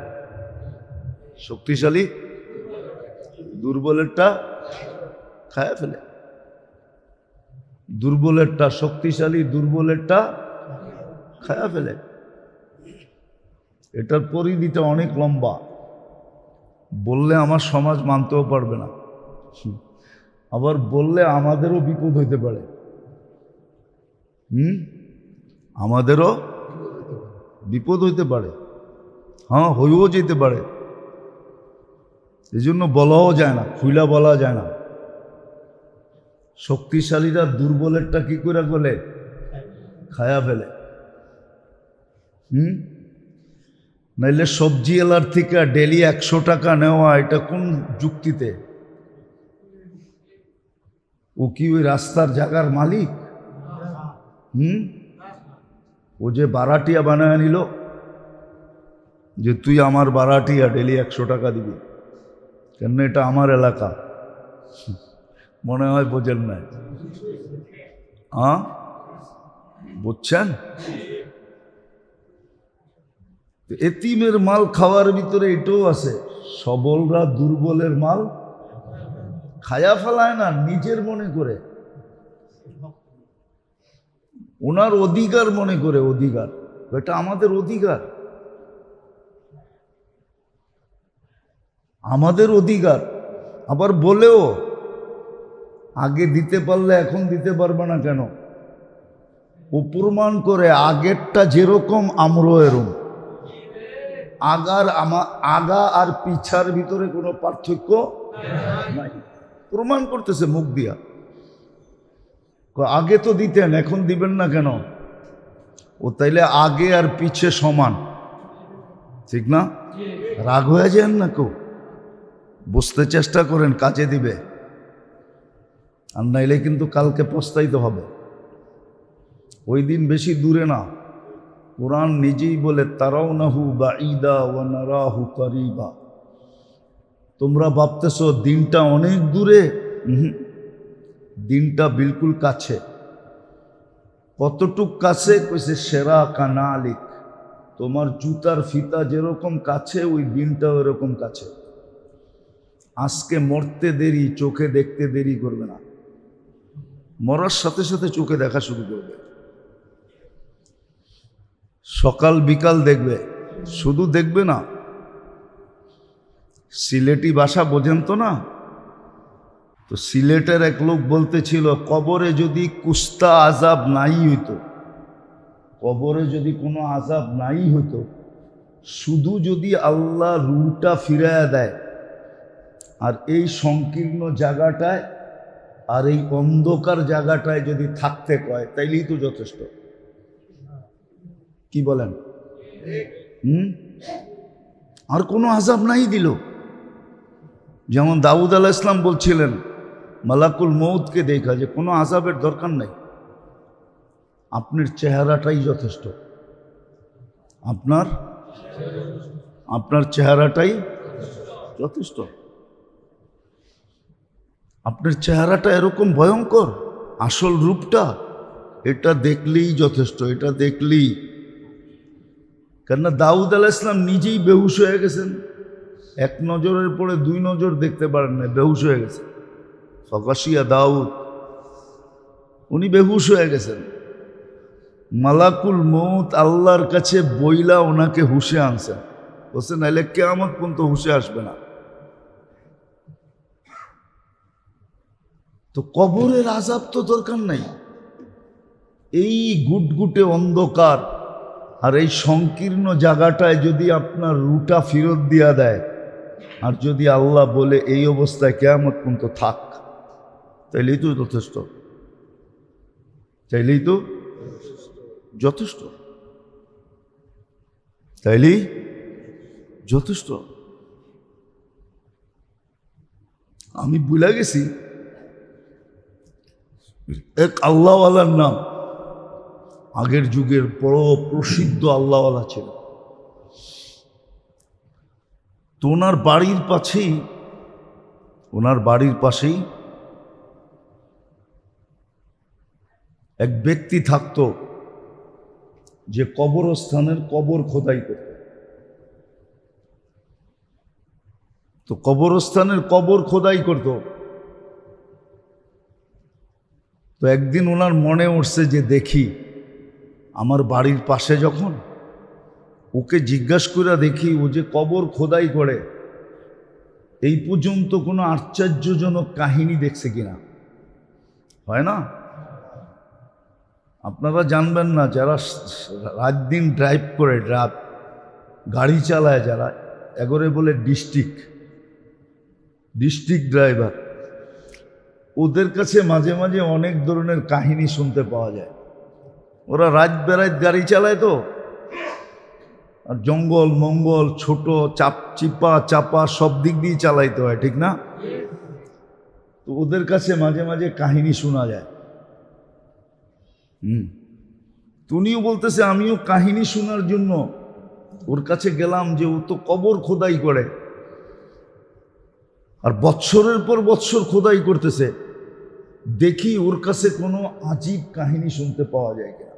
শক্তিশালী দুর্বলেরটা খায়া ফেলে, দুর্বলেরটা শক্তিশালী দুর্বলেরটা খায়া ফেলে। এটার পরিধিটা অনেক লম্বা, বললে আমার সমাজ মানতেও পারবে না, আবার বললে আমাদেরও বিপদ হইতে পারে। আমাদেরও বিপদ হইতে পারে, হ্যাঁ হইও যেতে পারে। এই জন্য বলাও যায় না, খুইলা বলা যায় না। শক্তিশালীরা দুর্বলেরটা কি করে বলে? খায়া ফেলে। নাইলে সবজি এলার থেকে ডেলি 100 টাকা নেওয়া, এটা কোন যুক্তিতে? ও কি ওই রাস্তার জায়গার মালিক? ও যে বারাটিয়া বানায় নিল যে তুই আমার বারাটিয়া, ডেলি 100 টাকা দিবি, কেন? এটা আমার এলাকা। মনে হয় বোঝেন নাই, বুঝছেন? এতিমের মাল খাওয়ার ভিতরে এটাও আছে, সবলরা দুর্বলের মাল খায়া ফেলায় না, নিজের মনে করে, ওনার অধিকার মনে করে। অধিকার, এটা আমাদের অধিকার, আমাদের অধিকার। আবার বলেও আগে দিতে পারলে এখন দিতে পারবে না কেন? ও প্রমাণ করে আগেরটা যেরকম আমরাও এরকম। আগা আর পিছার ভিতরে কোনো পার্থক্য নাই, প্রমাণ করতেছে মুখ দিয়া। আগে তো দিতেন, এখন দিবেন না কেন? ও তাইলে আগে আর পিছে সমান, ঠিক না? রাগ হয়ে যান না, কেউ বুঝতে চেষ্টা করেন, কাজে দিবে। আর নাইলে কিন্তু কালকে পস্তাইতে হবে। ওই দিন বেশি দূরে না, কোরআন নিজেই বলে তারাউনাহু বাঈদা ওয়া নারাহু করিবা। তোমরা ভাবতেছো দিনটা অনেক দূরে, দিনটা বিলকুল কাছে। কতটুক কাছে? কইছে সেরা কানালিক, তোমার জুতার ফিতা যেরকম কাছে, ওই দিনটাও এরকম কাছে। আজকে মরতে দেরি, চোখে দেখতে দেরি করবে না, মরার সাথে সাথে চোখে দেখা শুরু করবে। সকাল বিকাল দেখবে, শুধু দেখবে না, সিলেটি ভাষা বোঝেন তো না? তো সিলেটের এক লোক বলতেছিল, কবরে যদি কুস্তা আজাব নাই হইতো, কবরে যদি কোনো আজাব নাই হতো, শুধু যদি আল্লাহ রুটা ফিরাইয়া দেয় আর এই সংকীর্ণ জায়গাটায় আর এই অন্ধকার জায়গাটায় যদি থাকতে কয়, তাইলেই তো যথেষ্ট। কি বলেন? আর কোনো আজাব নাই দিল। যেমন দাউদ আলাইহিস সালাম বলছিলেন মালাকুল মউতকে দেখা যে কোনো আজাবের দরকার নাই, আপনার চেহারাটাই যথেষ্ট, আপনার চেহারাটাই যথেষ্ট। আপনার চেহারাটা এরকম ভয়ঙ্কর, আসল রূপটা এটা দেখলেই যথেষ্ট, এটা দেখলেই। কেননা দাউদ আলাইহিস সালাম নিজেই বেহুশ হয়ে গেছেন, এক নজরের পরে দুই নজর দেখতে পারেন না, বেহুশ হয়ে গেছেন। ফকাশিয়া দাউদ, উনি বেহুশ হয়ে গেছেন। মালাকুল মউত আল্লাহর কাছে বইলা ওনাকে হুশে আনছেন, বলছেন নাইলে কিয়ামত পর্যন্ত হুশে আসবে না। তো কবরের আযাব তো দরকার নাই। এই গুটগুটে অন্ধকার আর এই সংকীর্ণ জায়গাটায় যদি আপনার রুটা ফেরত দিয়া দেয় আর যদি আল্লাহ বলে এই অবস্থায় কিয়ামত পর্যন্ত থাক, তাইলেই তো যথেষ্ট, তাইলেই তো যথেষ্ট, তাইলেই যথেষ্ট। আমি ভুলে গেছি এক আল্লাহওয়ালার নাম, আগের যুগের বড় প্রসিদ্ধ আল্লাহওয়ালা ছিল। তো ওনার বাড়ির পাশেই এক ব্যক্তি থাকতো যে কবরস্থানের কবর খোদাই করত। তো কবরস্থানের কবর খোদাই করত। তো একদিন ওনার মনে উঠছে যে দেখি আমার বাড়ির পাশে যখন, ওকে জিজ্ঞাসা করে দেখি ও যে কবর খোদাই করে এই পর্যন্ত কোনো আশ্চর্যজনক কাহিনী দেখছে কিনা। হয় না? আপনারা জানবেন না, যারা রাত দিন ড্রাইভ করে, গাড়ি চালায় যারা, এগরে বলে ডিস্ট্রিক্ট ড্রাইভার, ওদের কাছে মাঝে মাঝে অনেক ধরনের কাহিনী শুনতে পাওয়া যায়। ওরা রাত বেরাত গাড়ি চালায় তো, আর জঙ্গল মঙ্গল ছোট চাপা সব দিক দিয়ে চালাইতে হয়, ঠিক না? তো ওদের কাছে মাঝে মাঝে কাহিনী শোনা যায়। উনিও বলতেছে আমিও কাহিনী শোনার জন্য ওর কাছে গেলাম, যে ও তো কবর খোদাই করে আর বৎসরের পর বৎসর খোদাই করতেছে, দেখি ওর কাছে কোনো আজীব কাহিনী শুনতে পাওয়া যায় কিনা।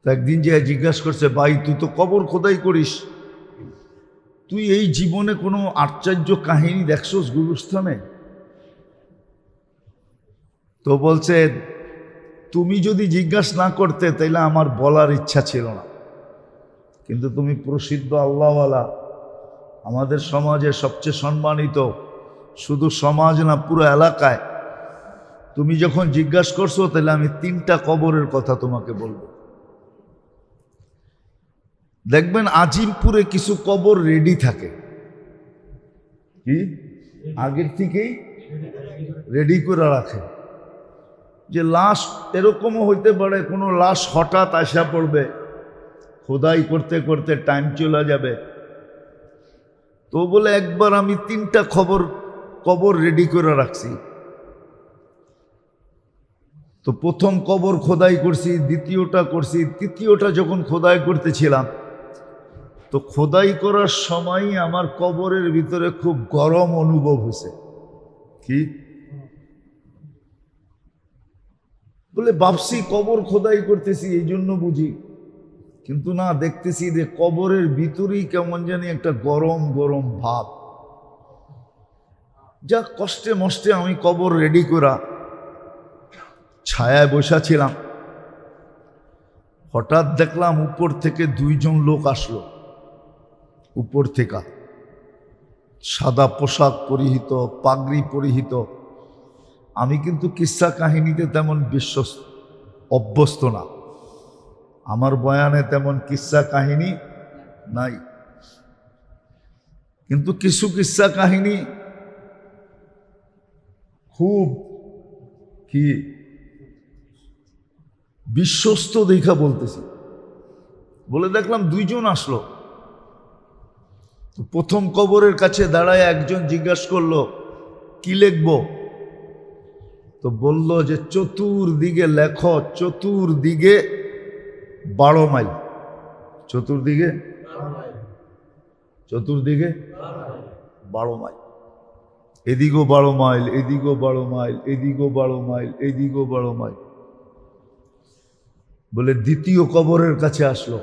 একদিন যে জিজ্ঞাসা করছে, ভাই তুই তো কবর খোদাই করিস, তুই এই জীবনে কোনো আশ্চর্য কাহিনী দেখছস গুরুস্থানে? তো বলছে, তুমি যদি জিজ্ঞাসা না করতে তাইলে আমার বলার ইচ্ছা ছিল না, কিন্তু তুমি প্রসিদ্ধ আল্লাহওয়ালা, আমাদের সমাজে সবচেয়ে সম্মানিত, শুধু সমাজ না পুরো এলাকায়, তুমি যখন জিজ্ঞাসা করছো তাহলে আমি 3টা কবরের কথা তোমাকে বলবো। দেখবেন আজিমপুরে কিছু কবর রেডি থাকে, কি আগের থেকেই রেডি করে রাখে, যে লাশ এরকমও হইতে পারে কোনো লাশ হঠাৎ আসা পড়বে, খোদাই করতে করতে টাইম চলে যাবে। তো বলে একবার আমি 3টা কবর রেডি করে রাখছি। তো প্রথম কবর খোদাই করছি, দ্বিতীয়টা করছি, তৃতীয়টা যখন খোদাই করতেছিলাম, তো খোদাই করার সময় আমার কবরের ভিতরে খুব গরম অনুভব হয়েছে। কি বলে ভাবছি কবর খোদাই করতেছি এই জন্য বুঝি, কিন্তু না, দেখতেছি যে কবরের ভিতরেই কেমন জানি একটা গরম গরম ভাব। যা কষ্টে মষ্টে আমি কবর রেডি করা ছায়ায় বসেছিলাম, হঠাৎ দেখলাম উপর থেকে 2 জন লোক আসলো। উপর থেকে সাদা পোশাক পরিহিত, পাগড়ি পরিহিত। আমি কিন্তু কিস্সা কাহিনীতে তেমন অভ্যস্ত না, আমার বয়ানে তেমন কিস্সা কাহিনী নাই, কিন্তু কিছু কিস্সা কাহিনী খুব কি বিশ্বস্ত দেখা বলতেছি। বলে দেখলাম দুইজন আসলো, তো প্রথম কবরের কাছে দাঁড়ায় একজন জিজ্ঞাসা করলো কি লিখব, তো বলল যে চতুর্দিকে লেখো, চতুর্দিকে 12 মাইল, চতুর্দিকে 12 মাইল, এদিকেও 12 মাইল, এদিকেও 12 মাইল, এদিকেও 12 মাইল, এদিকেও 12 মাইল। বলে দ্বিতীয় কবরের কাছে আসলো,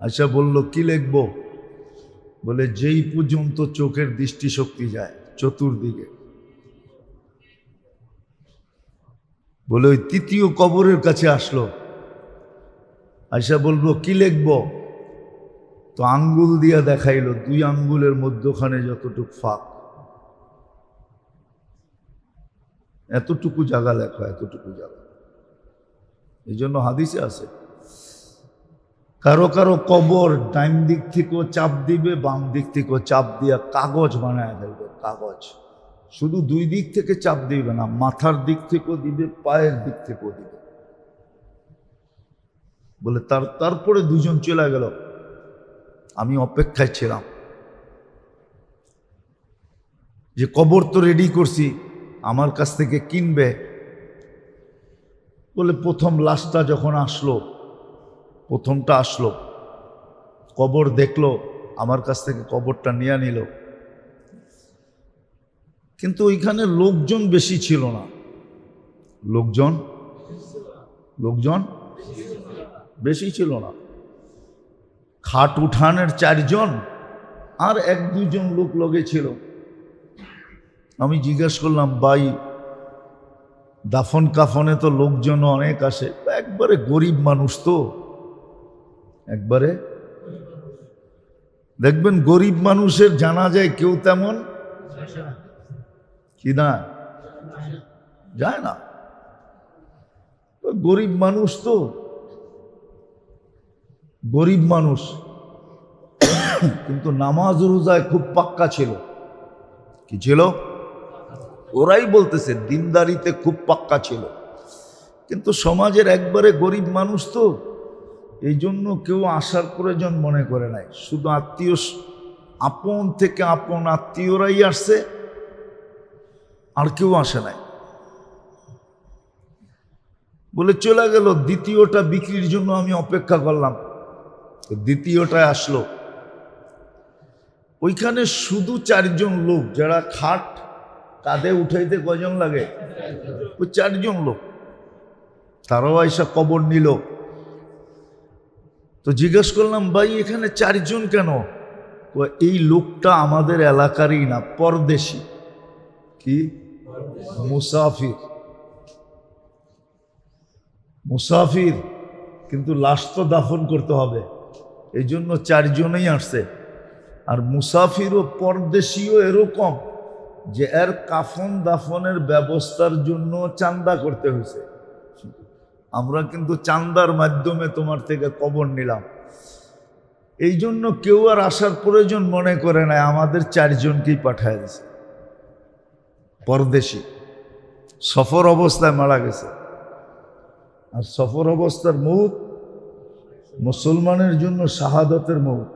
আচ্ছা বলল কি লিখব, বলে যেই পর্যন্ত চোখের দৃষ্টিশক্তি যায় চতুর্দিকে। বলে ওই তৃতীয় কবরের কাছে আসলো, আচ্ছা বলবো কি লিখব, তো আঙ্গুল দিয়া দেখাইলো, 2 আঙ্গুলের মধ্যখানে যতটুকু ফাঁক, এতটুকু জায়গা লেখা, এতটুকু জায়গা। এই জন্য হাদিসে আছে কারো কারো কবর ডাইন দিক থেকেও চাপ দিবে, বাম দিক থেকেও চাপ দিয়া কাগজ বানায় ফেলবে, কাগজ। শুধু 2 দিক থেকে চাপ দিবে না, মাথার দিক থেকেও দিবে, পায়ের দিক থেকেও দিবে। বলে তারপরে 2 জন চলে গেল, আমি অপেক্ষায় ছিলাম যে কবর তো রেডি করছি, আমার কাছ থেকে কিনবে। বলে প্রথম লাশটা যখন আসলো, প্রথমটা আসলো, কবর দেখলো, আমার কাছ থেকে কবরটা নিয়ে নিল। কিন্তু ওইখানে লোকজন বেশি ছিল না, লোকজন বেশি ছিল না। খাট উঠানের 4 জন আর 1-2 জন লোক লগে ছিল। আমি জিজ্ঞেস করলাম, ভাই দাফন কাফনে তো লোকজন অনেক আসে, একবারে গরিব মানুষ তো, একবারে দেখবেন গরিব মানুষের জানা যায় কেউ তেমন কি না যায় না, গরিব মানুষ তো, গরিব মানুষ। কিন্তু নামাজ রোজায় খুব পাক্কা ছিল। কি ছিল? ওরাই বলতেছে দিনদারিতে খুব পাক্কা ছিল, কিন্তু সমাজের একবারে গরিব মানুষ তো, এই জন্য কেউ আসার প্রয়োজন মনে করে নাই। শুধু আত্মীয়, আপন থেকে আপন আত্মীয়রাই আসছে, আর কেউ আসে নাই। বলে চলে গেল। দ্বিতীয়টা বিক্রির জন্য আমি অপেক্ষা করলাম, দ্বিতীয়টায় আসলো। ওইখানে শুধু 4 জন লোক, যারা খাট কাঁধে উঠাইতে কয়জন লাগে, ওই 4 জন লোক, তারাও আইসা কবর নিল। তো জিজ্ঞেস করলাম, ভাই এখানে 4 জন কেন? এই লোকটা আমাদের এলাকারই না, পরদেশি। কি? মুসাফির। মুসাফির, কিন্তু লাশ তো দাফন করতে হবে, এই জন্য 4 জনেই আসছে। আর মুসাফির ও পরদেশীও এরকম যে এর কাফন দাফনের ব্যবস্থার জন্য চান্দা করতে হয়েছে। আমরা কিন্তু চান্দার মাধ্যমে তোমার থেকে কবর নিলাম, এই জন্য কেউ আর আসার প্রয়োজন মনে করে না, আমাদের 4 জনকেই পাঠায় দিয়েছে। পরদেশী, সফর অবস্থায় মারা গেছে। আর সফর অবস্থার মউত মুসলমানের জন্য শাহাদাতের মউত।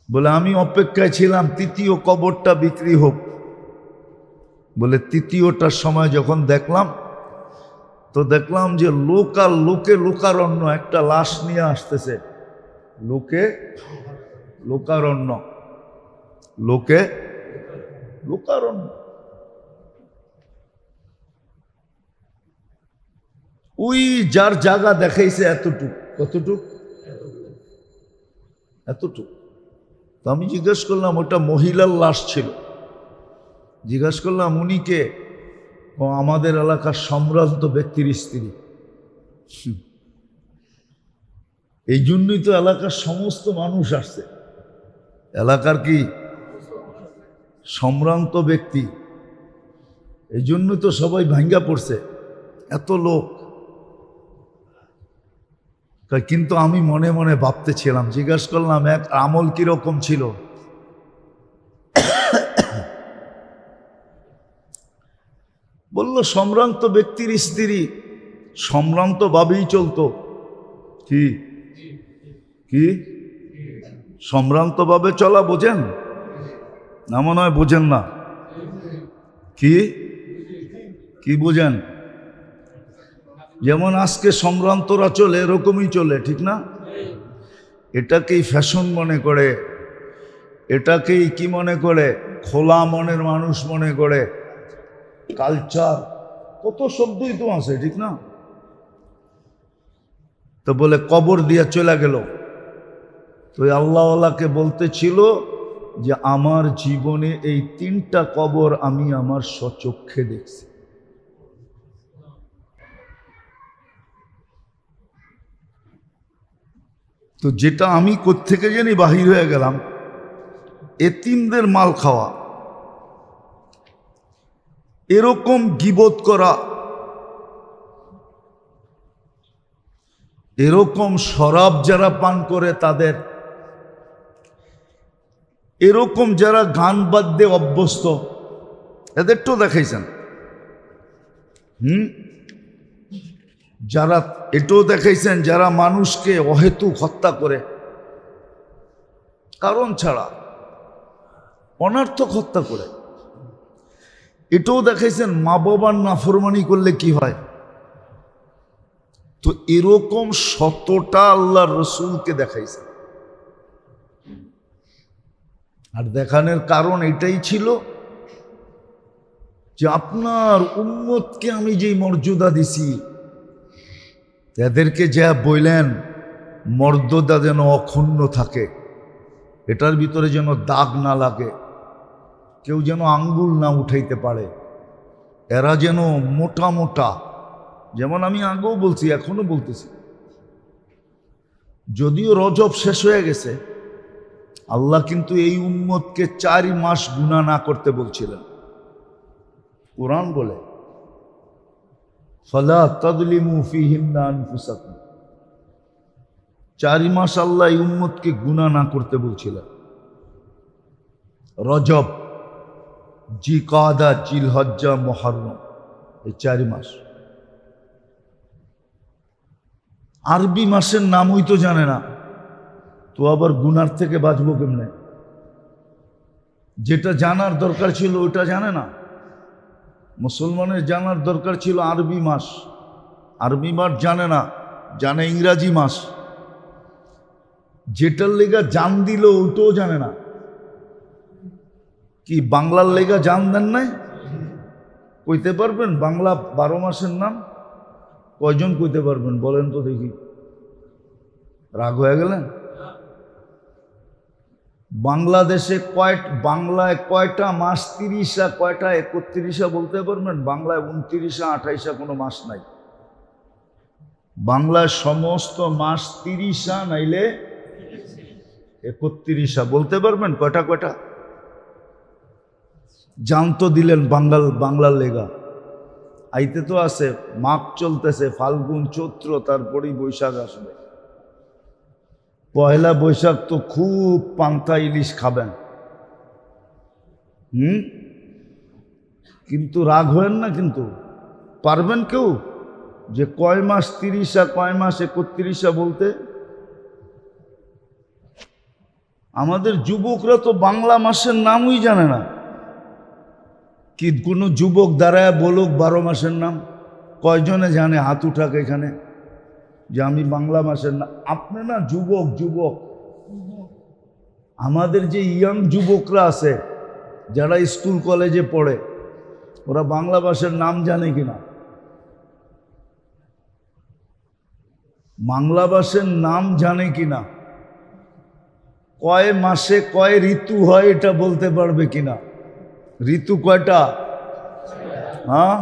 বলে আমি অপেক্ষায় ছিলাম তৃতীয় কবরটা বিক্রি হোক। বলে তৃতীয়টার সময় যখন দেখলাম, তো দেখলাম যে লোক আর লোকে লোকারণ্য, একটা লাশ নিয়ে আসতেছে। লোকে লোকারণ্য, লোকে লোকারণ্য। ওই যার জায়গা দেখাইছে এতটুক, কতটুক? এতটুক। তো আমি জিজ্ঞেস করলাম, ওটা মহিলার লাশ ছিল। জিজ্ঞেস করলাম উনি কে? আমাদের এলাকার সম্ভ্রান্ত ব্যক্তির স্ত্রী। এই জন্যই তো এলাকার সমস্ত মানুষ আসছে, এলাকার কি সম্ভ্রান্ত ব্যক্তি, এই জন্য তো সবাই ভাঙ্গা পড়ছে, এত লোক। কিন্তু আমি মনে মনে ভাবতেছিলাম, জিজ্ঞাসা করলাম এক আমল কিরকম ছিল। বলল সম্ভ্রান্ত ব্যক্তির স্ত্রী সম্ভ্রান্ত ভাবেই চলতো। কি কি সম্ভ্রান্ত ভাবে চলা বোঝেন না? মনে হয় বোঝেন না। কি কি বোঝেন? যেমন আজকে সম্ভ্রান্তরা চলে এরকমই চলে, ঠিক না? এটাকেই ফ্যাশন মনে করে, এটাকেই কি মনে করে? খোলা মনের মানুষ মনে করে, কালচার, কত শব্দই তো আছে, ঠিক না? তো বলে কবর দিয়ে চলে গেল। তো আল্লাহওয়ালাকে বলতেছিল যে আমার জীবনে এই 3টা কবর আমি আমার স্বচক্ষে দেখছি। তো যেটা আমি কোত্থেকে জানি বাহির হয়ে গেলাম, এতিমদের মাল খাওয়া, এরকম গীবত করা, এরকম শরাব যারা পান করে তাদের, এরকম যারা গান বাদ্যে অভ্যস্ত, এদেরটাও দেখাইছেন। যারা এটাও দেখাইছেন যারা মানুষকে অহেতুক হত্যা করে, কারণ ছাড়া অনর্থক হত্যা করে। এটাও দেখাইছেন মা বাবার নাফরমানি করলে কি হয়। তো এরকম 100টা আল্লাহর রসুলকে দেখাইছে। আর দেখানোর কারণ এটাই ছিল যে আপনার উম্মতকে আমি যেই মর্যাদা দিছি, এদেরকে যা বললেন মর্যাদা যেন অক্ষুণ্ণ থাকে, এটার ভিতরে যেন দাগ না লাগে, কেউ যেন আঙ্গুল না উঠাইতে পারে, এরা যেন মোটা মোটা, যেমন আমি আগেও বলছি এখনো বলতেছি, যদিও রজব শেষ হয়ে গেছে, আল্লাহ কিন্তু এই উম্মতকে 4 মাস গুনাহ না করতে বলছিলেন। কোরআন বলে ফালা তাযলিমু ফীহিন্না আনফুসাকুম, 4 মাস আল্লাহ এই উম্মতকে গুনাহ না করতে বলছিলেন। রজব, জিকাদা, জিলহজ্জা, মুহররম, এই 4 মাস। আরবি মাসের নামই তো জানে না, তো আবার গুনার থেকে বাঁচবো কেমনে? যেটা জানার দরকার ছিল ওটা জানে না। মুসলমানের জানার দরকার ছিল আরবি মাস, আরবি মাস জানে না, জানে ইংরাজি মাস। যেটার লেগা জান দিল ওটাও জানে না। কি বাংলার লেগা জান দেন নাই? কইতে পারবেন বাংলা 12 মাসের নাম? কয়জন কইতে পারবেন বলেন তো দেখি? রাগ হয়ে গেলেন? বাংলাদেশে বাংলায় কয়টা মাস? 30, কয়টা 31 বলতে পারবেন? বাংলায় 29, 28 কোনো মাস নাই। বাংলায় সমস্ত মাস 30 নাইলে 31 বলতে পারবেন? কয়টা কয়টা জানতো দিলেন বাংলার লেগা। আইতে তো আছে, মাঘ চলতেছে, ফাল্গুন, চৈত্র, তারপরেই বৈশাখ আসবে। পয়লা বৈশাখ তো খুব পান্তা ইলিশ খাবেন। কিন্তু রাগ হয়েন না, কিন্তু পারবেন কেউ যে কয় মাস 30, কয় মাস 31 বলতে? আমাদের যুবকরা তো বাংলা মাসের নামই জানে না। কি কোনো যুবক দাঁড়ায় বলুক 12 মাসের নাম? কয়জনে জানে? হাত উঠাক এখানে যে আমি বাংলা মাসের নাম। আপনি না যুবক, আমাদের যে ইয়াং যুবকরা আছে যারা স্কুল কলেজে পড়ে, ওরা বাংলা মাসের নাম জানে কিনা? বাংলা মাসের নাম জানে কিনা? কয় মাসে কয় ঋতু হয় এটা বলতে পারবে কিনা? ঋতু কয়টা? হ্যাঁ,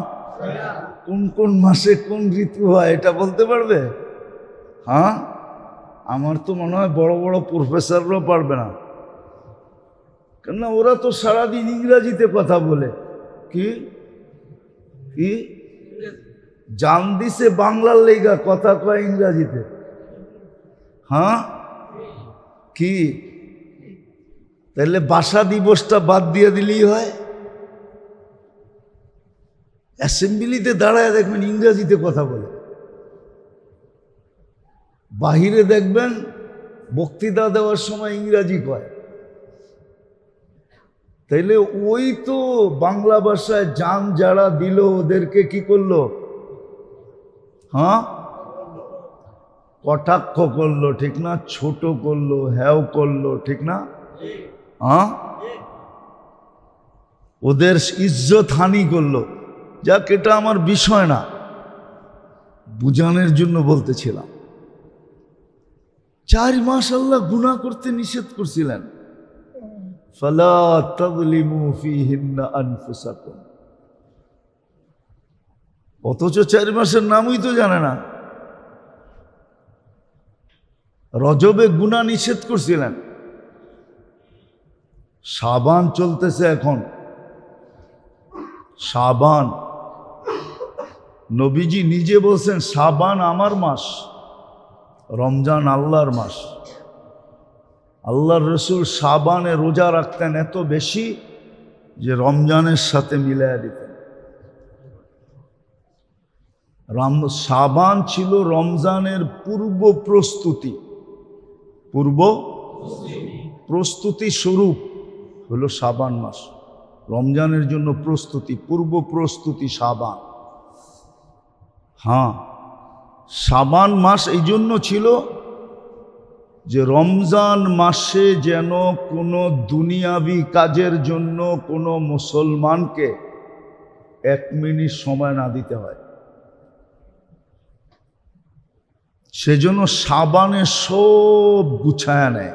কোন কোন মাসে কোন ঋতু হয় এটা বলতে পারবে? হ্যাঁ, আমার তো মনে হয় বড় বড় প্রফেসররাও পারবে না। কেননা ওরা তো সারাদিন ইংরাজিতে কথা বলে। কি কি জান দিছে বাংলার লেগা, কথা কয় ইংরাজিতে। হ্যাঁ কি তাহলে ভাষা দিবসটা বাদ দিয়ে দিলেই হয়। অ্যাসেম্বলিতে দাঁড়ায় দেখবেন ইংরাজিতে কথা বলে, বাহিরে দেখবেন বক্তৃতা দেওয়ার সময় ইংরাজি কয়। তাইলে ওই তো বাংলা ভাষায় জান যারা দিল ওদেরকে কি করলো? হ্যাঁ কটাক্ষ করলো, ঠিক না? ছোট করলো, হ্যাও করলো, ঠিক না? হ্যাঁ ওদের ইজ্জত হানি করলো। যাক, এটা আমার বিষয় না, বুঝানোর জন্য বলতেছিলাম। 4 মাস আল্লাহ গুনাহ করতে নিষেধ করছিলেন। ফালা তাযলিমু ফীহিন্না আনফুসাকুম। অথচ 4 মাসের নামই তো জানে না। রজবে গুনাহ নিষেধ করছিলেন। শাবান চলতেছে এখন, শাবান। নবীজি নিজে বলছেন শাবান আমার মাস, রমজান আল্লাহর মাস। আল্লাহর রসুল শাবানে রোজা রাখতেন এত বেশি যে রমজানের সাথে মিলাইয়া দিতেন। শাবান ছিল রমজানের পূর্ব প্রস্তুতি, প্রস্তুতি স্বরূপ হলো শাবান মাস। রমজানের জন্য প্রস্তুতি, পূর্ব প্রস্তুতি শাবান। হ্যাঁ, শাবান মাস এই জন্য ছিল যে রমজান মাসে যেন কোনো দুনিয়াবি কাজের জন্য কোনো মুসলমানকে 1 মিনিট সময় না দিতে হয়। সেজন্য শাবানে সব গুছায়া নেয়,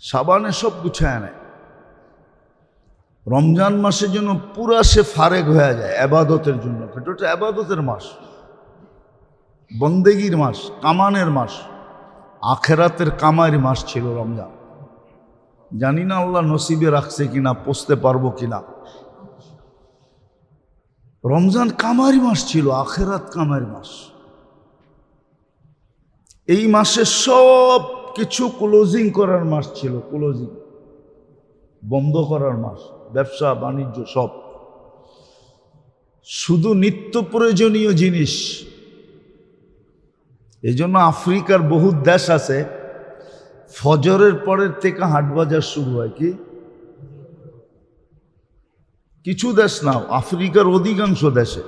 শাবানে সব গুছায়া নেয়। রমজান মাসে যেন পুরা সে ফারেক হয়ে যায় এবাদতের জন্য। এটা এবাদতের মাস, বন্দেগীর মাস, কামানের মাস, আখেরাতের কামাইয়ের মাস ছিল রমজান। জানি না আল্লাহ নসিবে রাখছে কিনা, পৌঁছতে পারবো কিনা। রমজান কামারি মাস ছিল, আখেরাত কামারি মাস। এই মাসে সব কিছু ক্লোজিং করার মাস ছিল, ক্লোজিং বন্ধ করার মাস, ব্যবসা বাণিজ্য সব। শুধু নিত্য প্রয়োজনীয় জিনিস। এই জন্য আফ্রিকার বহু দেশ আছে ফজরের পরের থেকে হাট বাজার শুরু হয়। কি কিছু দেশ না, আফ্রিকার অধিকাংশ দেশে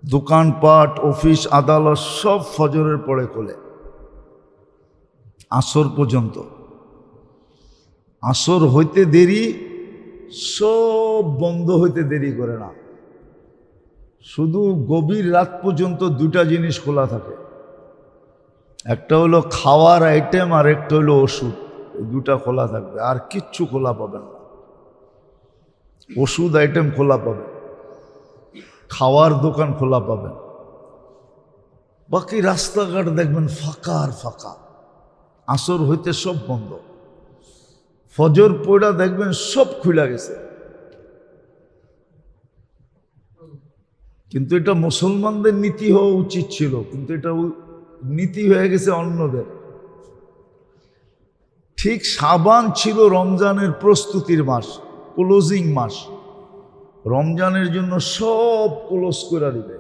দোকানপাট, অফিস, আদালত সব ফজরের পরে খোলে আসর পর্যন্ত। আসর হইতে দেরি, সব বন্ধ হইতে দেরি করে না। শুধু গভীর রাত পর্যন্ত 2টা জিনিস খোলা থাকে, একটা হলো খাওয়ার আইটেম আর একটা হলো ওষুধ। এই 2টা খোলা থাকবে, আর কিচ্ছু খোলা পাবেন না। ওষুধ আইটেম খোলা পাবেন, খাওয়ার দোকান খোলা পাবেন, বাকি রাস্তাঘাট দেখবেন ফাঁকা আর ফাঁকা। আসর হইতে সব বন্ধ। ফজর পড়া দেখবেন সব খুলে গেছে। কিন্তু এটা মুসলমানদের নীতি হওয়া উচিত ছিল, কিন্তু এটা নীতি হয়ে গেছে অন্যদের। ঠিক শাবান ছিল রমজানের প্রস্তুতির মাস, ক্লোজিং মাস। রমজানের জন্য সব ক্লোজ করে দিবে।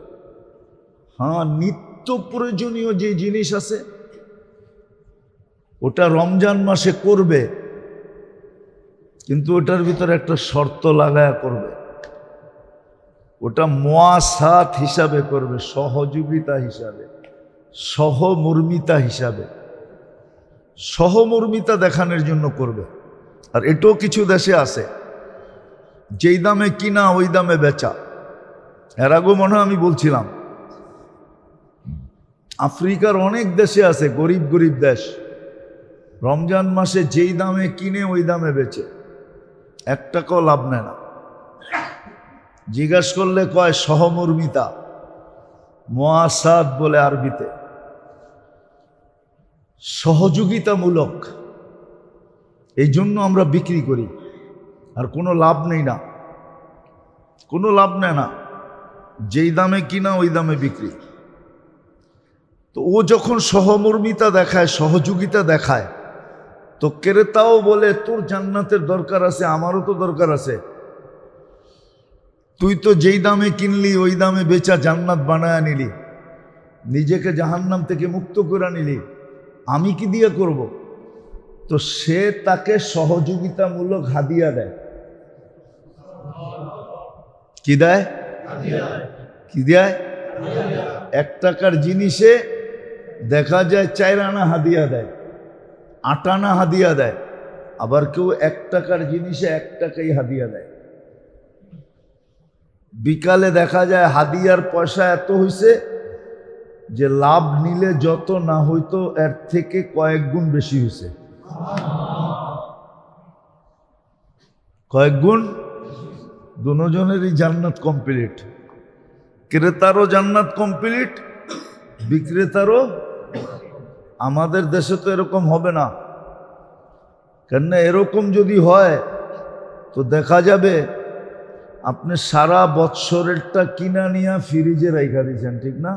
হ্যাঁ, নিত্য প্রয়োজনীয় যে জিনিস আছে ওটা রমজান মাসে করবে, কিন্তু ওটার ভিতরে একটা শর্ত লাগায়া করবে। ওটা মুয়াসাত হিসাবে করবে, সহযোগিতা হিসাবে, সহমর্মিতা হিসাবে, সহমর্মিতা দেখানোর জন্য করবে। আর এটাও কিছু দেশে আছে, যেই দামে কিনা ওই দামে বেচা। এর আগেও মনে হয় আমি বলছিলাম, আফ্রিকার অনেক দেশে আছে, গরিব গরিব দেশ, রমজান মাসে যেই দামে কিনে ওই দামে বেচে, 1 টাকাও লাভ নেয় না। জিজ্ঞাসা করলে কয় সহমর্মিতা, মুয়াসাত বলে আরবিতে, সহযোগিতামূলক। এই জন্য আমরা বিক্রি করি, আর কোনো লাভ নেই না, কোনো লাভ নেয় না। যেই দামে কিনা ওই দামে বিক্রি। তো ও যখন সহমর্মিতা দেখায়, সহযোগিতা দেখায়, তো ক্রেতাও বলে তোর জান্নাতের দরকার আছে, আমারও তো দরকার আছে। তুই তো যেই দামে কিনলি ওই দামে বেচা জান্নাত বানায় নিলি, নিজেকে জাহান্নাম থেকে মুক্ত করে নিলি, আমি কি দিয়ে করব? তো সে তাকে সহযোগিতামূলক হাদিয়া দেয়। কি দেয়? কি দেয়? 1 টাকার জিনিসে দেখা যায় 4 আনা হাদিয়া দেয়, 8 আনা হাদিয়া দেয়। আবার কেউ 1 টাকার জিনিসে 1 টাকাই হাদিয়া দেয়। বিকালে দেখা যায় হাদিয়ার পয়সা এত হইছে যে লাভ নিলে যত না হইতো এর থেকে কয়েক গুণ বেশি হয়েছে। কয়েক গুণ। দুজনেরই জান্নাত কমপ্লিট, ক্রেতারও জান্নাত কমপ্লিট, বিক্রেতারও। আমাদের দেশে তো এরকম হবে না, কেননা এরকম যদি হয় তো দেখা যাবে আপনি সারা বৎসরেরটা কিনা নিয়ে ফ্রিজে রাইখা দিয়েছেন, ঠিক না?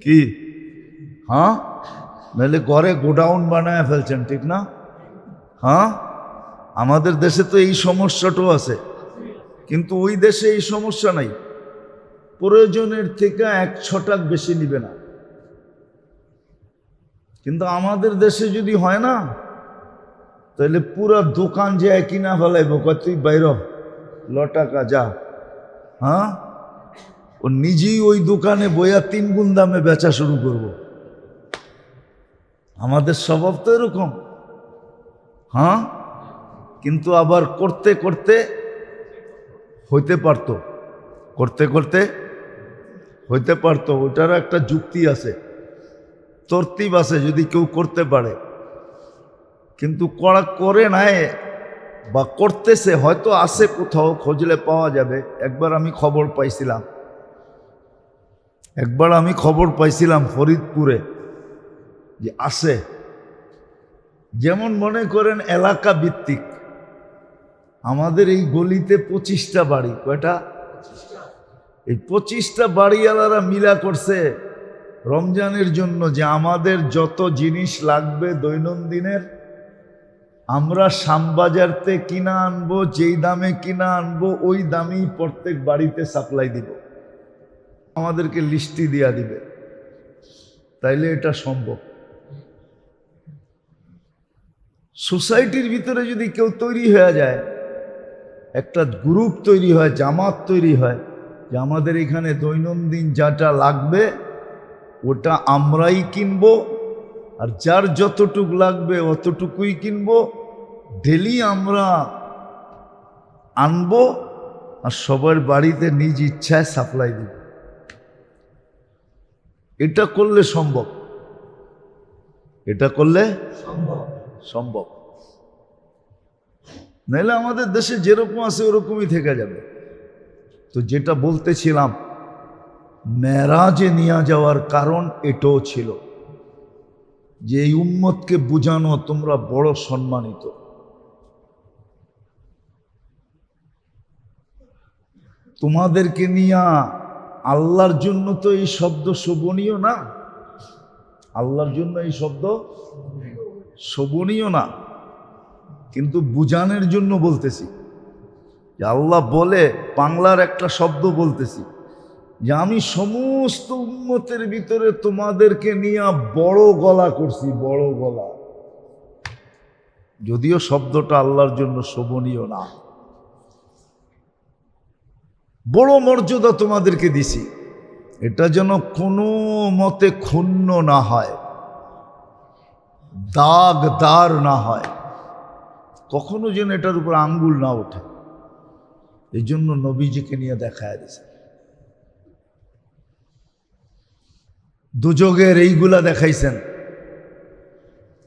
কি? হ্যাঁ, নাহলে ঘরে গোডাউন বানায় ফেলছেন, ঠিক না? হ্যাঁ, আমাদের দেশে তো এই সমস্যাটাও আছে, কিন্তু ওই দেশে এই সমস্যা নাই। প্রয়োজনের থেকে 1 ছটাক বেশি নিবে না। কিন্তু আমাদের দেশে যদি হয় না, তাহলে পুরো দোকান যায় কিনা ফেলাইব, তুই বাইর লটাকা যা। হ্যাঁ, ও নিজেই ওই দোকানে বইয়া 3 গুণ দামে বেচা শুরু করব। আমাদের স্বভাব তো এরকম। হ্যাঁ, কিন্তু আবার করতে করতে হইতে পারত, করতে করতে হইতে পারত। ওটারও একটা যুক্তি আছে, তরতিব আছে, যদি কেউ করতে পারে। কিন্তু করা করে নাই বা করতেছে, হয়তো আছে কোথাও, খুঁজলে পাওয়া যাবে। একবার আমি খবর পাইছিলাম ফরিদপুরে যে আছে। যেমন মনে করেন এলাকা ভিত্তিক, আমাদের এই গলিতে 25টা বাড়ি। কয়টা? এই 25টা বাড়িওয়ালারা মিলা করছে রমজানের জন্য যে আমাদের যত জিনিস লাগবে দৈনন্দিনের আমরা শ্যামবাজারতে কিনা আনবো, যেই দামে কিনা আনবো ওই দামেই প্রত্যেক বাড়িতে সাপ্লাই দিব, আমাদেরকে লিস্টি দিয়া দিবে। তাইলে এটা সম্ভব। সোসাইটির ভিতরে যদি কেউ তৈরি হয়ে যায়, একটা গ্রুপ তৈরি হয়, জামাত তৈরি হয়, যে আমাদের এখানে দৈনন্দিন যাটা লাগবে ওটা আমরাই কিনবো, আর যার যতটুক লাগবে অতটুকুই কিনবো, ডেলি আমরা আনবো, আর সবার বাড়িতে নিজ ইচ্ছায় সাপ্লাই দিব। এটা করলে সম্ভব, এটা করলে সম্ভব। নাহলে আমাদের দেশে যেরকম আছে ওরকমই থেকে যাবে। তো যেটা বলতেছিলাম, মেরাজে নিয়ে যাওয়ার কারণ এটাও ছিল যে এই উম্মতকে বুঝানো তোমরা বড় সম্মানিত। তোমাদেরকে নিয়া আল্লাহর জন্য তো এই শব্দ শোভনীয় না, আল্লাহর জন্য এই শব্দ শোভনীয় না, কিন্তু বুঝানোর জন্য বলতেছি। যে আল্লাহ বলে, বাংলার একটা শব্দ বলতেছি যে আমি সমস্ত উম্মতের ভিতরে তোমাদেরকে নিয়ে বড় গলা করছি, বড় গলা। যদিও শব্দটা আল্লাহর জন্য শোভনীয় না, বড় মর্যাদা তোমাদেরকে দিছি, এটা যেন কোনো মতে ক্ষুণ্ণ না হয়, দাগদার না হয়, কখনো যেন এটার উপর আঙ্গুল না ওঠে। এই জন্য নবীজিকে নিয়ে দেখায় দিয়েছে। দুযোগের এইগুলা দেখাইছেন,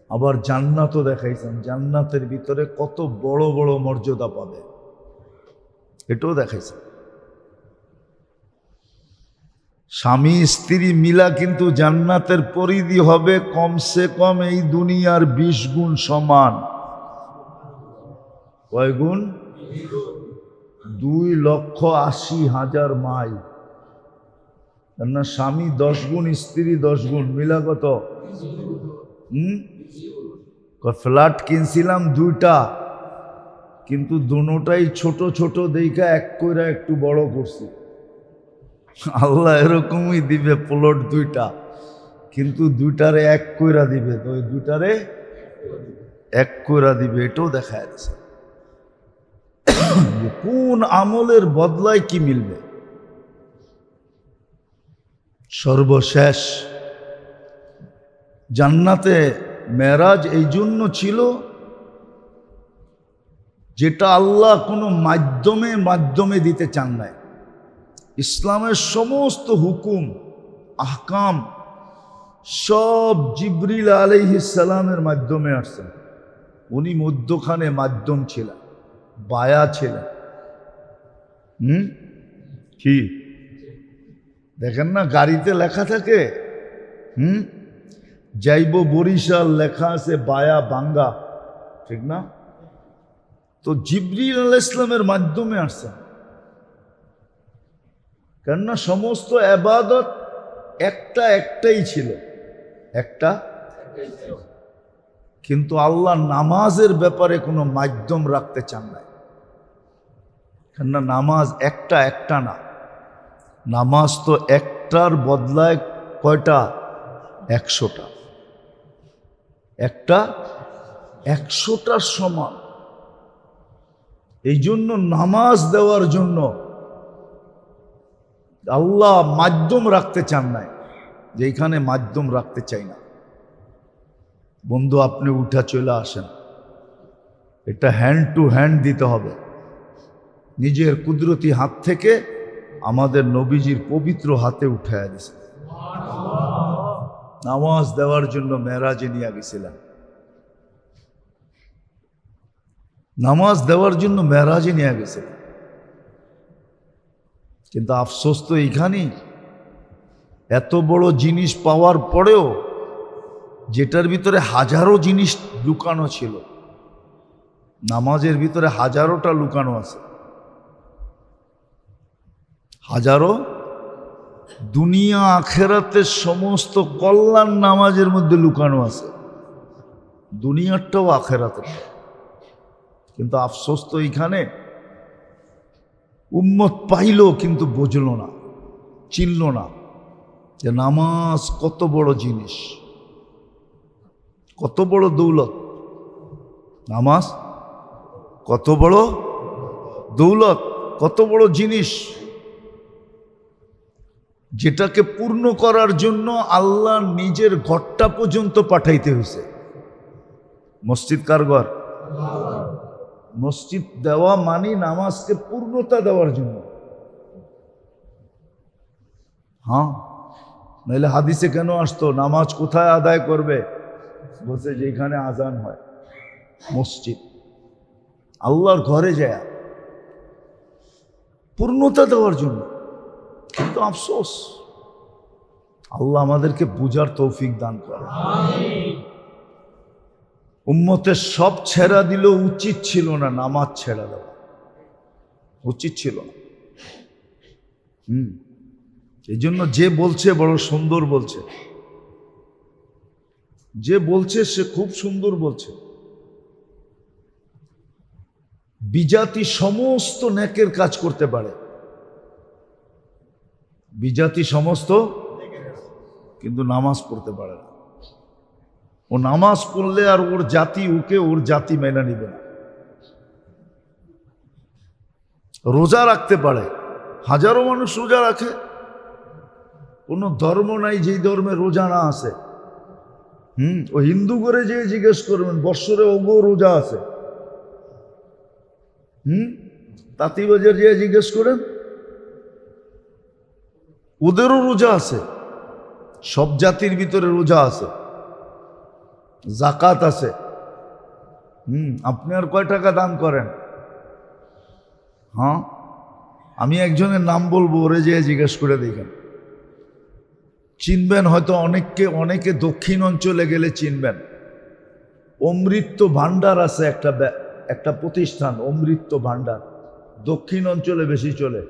আবার জান্নাতও দেখাইছেন। জান্নাতের ভিতরে কত বড় বড় মর্যাদা পাবে এটাও দেখাইছেন। স্বামী স্ত্রী মিলা কিন্তু জান্নাতের পরিধি হবে কমসে কম এই দুনিয়ার 20 গুণ সমান। কয় গুণ? 2,80,000 মাইল। কেননা স্বামী 10 গুণ, স্ত্রী 10 গুণ, মিলা কত? ফ্ল্যাট কিনছিলাম 2টা, কিন্তু দুটোটাই ছোট ছোট দেখা এক কইরা একটু বড় করছি। আল্লাহ এরকমই দিবে প্লট 2টা, কিন্তু 2টারে এক কইরা দিবে, তো ওই 2টারে এক কইরা দিবে। এটাও দেখা যাচ্ছে কোন আমলের বদলায় কি মিলবে। সর্বশেষ জান্নাতে মেরাজ এই জন্য ছিল যেটা আল্লাহ কোনো মাধ্যমে দিতে চান নাই। ইসলামের সমস্ত হুকুম আহকাম সব জিবরিল আলাইহিস সালামের মাধ্যমে আসছেন। উনি মধ্যখানে মাধ্যম ছিলেন, বায়া ছিলেন। কি দেখেন না গাড়িতে লেখা থাকে যাইব বরিশাল, লেখা আছে বায়া বাঙ্গা, ঠিক না? তো জিবরিল আলাইহিস সালামের মাধ্যমে আসছেন, কেননা সমস্ত ইবাদত একটাই ছিল, কিন্তু আল্লাহ নামাজের ব্যাপারে কোনো মাধ্যম রাখতে চান না। কেননা নামাজ একটা না, নামাজ তো একটার বদলায় কয়টা? 100টা। একটা 100টার সমান। এই জন্য নামাজ দেওয়ার জন্য আল্লাহ মাধ্যম রাখতে চান নাই, যে এখানে মাধ্যম রাখতে চাই না। বন্ধু আপনি উঠা চলে আসেন, এটা হ্যান্ড টু হ্যান্ড দিতে হবে। নিজের কুদরতি হাত থেকে আমাদের নবীজির পবিত্র হাতে উঠায়া দিছে। নামাজ দেওয়ার জন্য মেরাজে নিয়ে গেছিলেন, নামাজ দেওয়ার জন্য মেরাজে নিয়ে গেছিলেন। কিন্তু আফসোস তো এইখানেই, এত বড় জিনিস পাওয়ার পরেও যেটার ভিতরে হাজারো জিনিস লুকানো ছিল, নামাজের ভিতরে হাজারোটা লুকানো আছে, হাজারো। দুনিয়া আখেরাতের সমস্ত কল্যাণ নামাজের মধ্যে লুকানো আছে, দুনিয়ারটাও আখেরাতের। কিন্তু আফসোস তো এইখানে উম্মত পাইল কিন্তু বুঝল না, চিনল না যে নামাজ কত বড় জিনিস, কত বড় দৌলত। নামাজ কত বড় দৌলত, কত বড় জিনিস, যেটাকে পূর্ণ করার জন্য আল্লাহ নিজের ঘরটা পর্যন্ত পাঠাইতে হয়েছে। মসজিদ কার ঘর? মসজিদ দেওয়া মানে নামাজকে পূর্ণতা দেওয়ার জন্য। হ্যাঁ, নাহলে হাদিসে কেন আসতো নামাজ কোথায় আদায় করবে? বলছে যেখানে আজান হয়, মসজিদ, আল্লাহর ঘরে যায় পূর্ণতা দেওয়ার জন্য। কিন্তু আফসোস, আল্লাহ আমাদেরকে বুঝার তৌফিক দান করে। উম্মতের সব ছেড়া দিল, উচিত ছিল না নামাজ ছেড়া দেওয়া, উচিত ছিল না। এই জন্য যে বলছে বড় সুন্দর বলছে, যে বলছে সে খুব সুন্দর বলছে। বিজাতি সমস্ত নেকের কাজ করতে পারে, বিজাতি সমস্ত, কিন্তু নামাজ পড়তে পারে না। ও নামাজ পড়লে আর ওর জাতি ওকে, ওর জাতি মেনে নিবে না। রোজা রাখতে পারে, হাজারো মানুষ রোজা রাখে, কোনো ধর্ম নাই যেই ধর্মে রোজা না আছে। ও হিন্দু করে যে জিজ্ঞেস করবেন বৎসরে ওগো রোজা আছে। তাঁতিবাজার যে জিজ্ঞেস করেন, ওদেরও রোজা আছে। সব জাতির ভিতরে রোজা আছে, জাকাত আছে। আপনি আর কয় টাকা দান করেন? হ্যাঁ, আমি একজনের নাম বলবো, ওরে যে জিজ্ঞেস করে দেখেন। চিনবেন হয়তো অনেকে দক্ষিণ অঞ্চলে গেলে চিনবেন। অমৃত ভান্ডার আছে একটা প্রতিষ্ঠান, অমৃত ভান্ডার, দক্ষিণ অঞ্চলে বেশি চলে।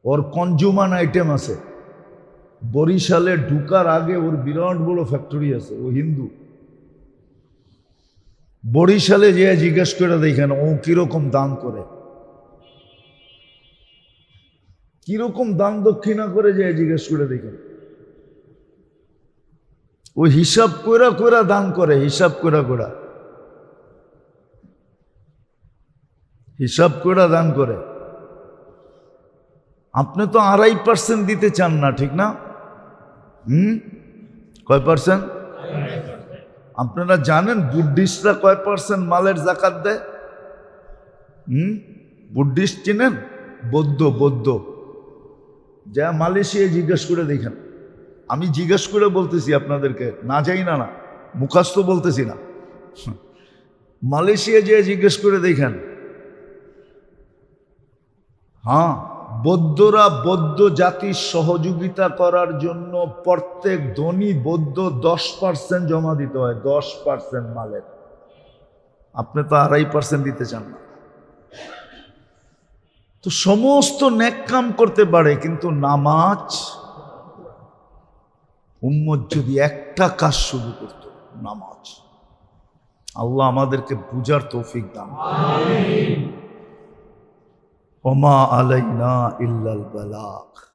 ওর কনজুমার আইটেম আছে। বরিশালে ঢুকার আগে ওর বিরাট বড় ফ্যাক্টরি আছে। ও হিন্দু। বরিশালে যে জিজ্ঞেস করে দেখেন ও কিরকম দান করে, কিরকম দান দক্ষিণা করে যে জিজ্ঞেস করে দেখেন। ও হিসাব কইরা কইরা দান করে, হিসাব কইরা কইরা, হিসাব কইরা দান করে। আপনি তো 2.5% দিতে চান না, ঠিক না? কয় পার্সেন্ট? আপনারা জানেন বুদ্ধিস্টরা কয় পার্সেন্ট মালের জাকাত দেয়? বুদ্ধিস্ট চিনেন? বৌদ্ধ যা মালয়েশিয়ায় জিজ্ঞেস করে দেখেন। আমি জিজ্ঞেস করে বলতেছি আপনাদেরকে, না যাই না, মুখস্থ বলতেছি না। মালয়েশিয়া যে জিজ্ঞেস করে দেখেন। হ্যাঁ, বৌদ্ধরা বৌদ্ধ জাতির সহযোগিতা করার জন্য প্রত্যেক ধনী বৌদ্ধ 10% জমা দিতে হয়, 10% মালের। আপনি তো 2.5% দিতে চান না। তো সমস্ত নেক কাম করতে পারে, কিন্তু নামাজ, উম্মত যদি একটা কাজ শুরু করত, নামাজ। আল্লাহ আমাদেরকে বুঝার তৌফিক দান। আমিন। ওমা আলাইনা ইল্লাল বালাগ।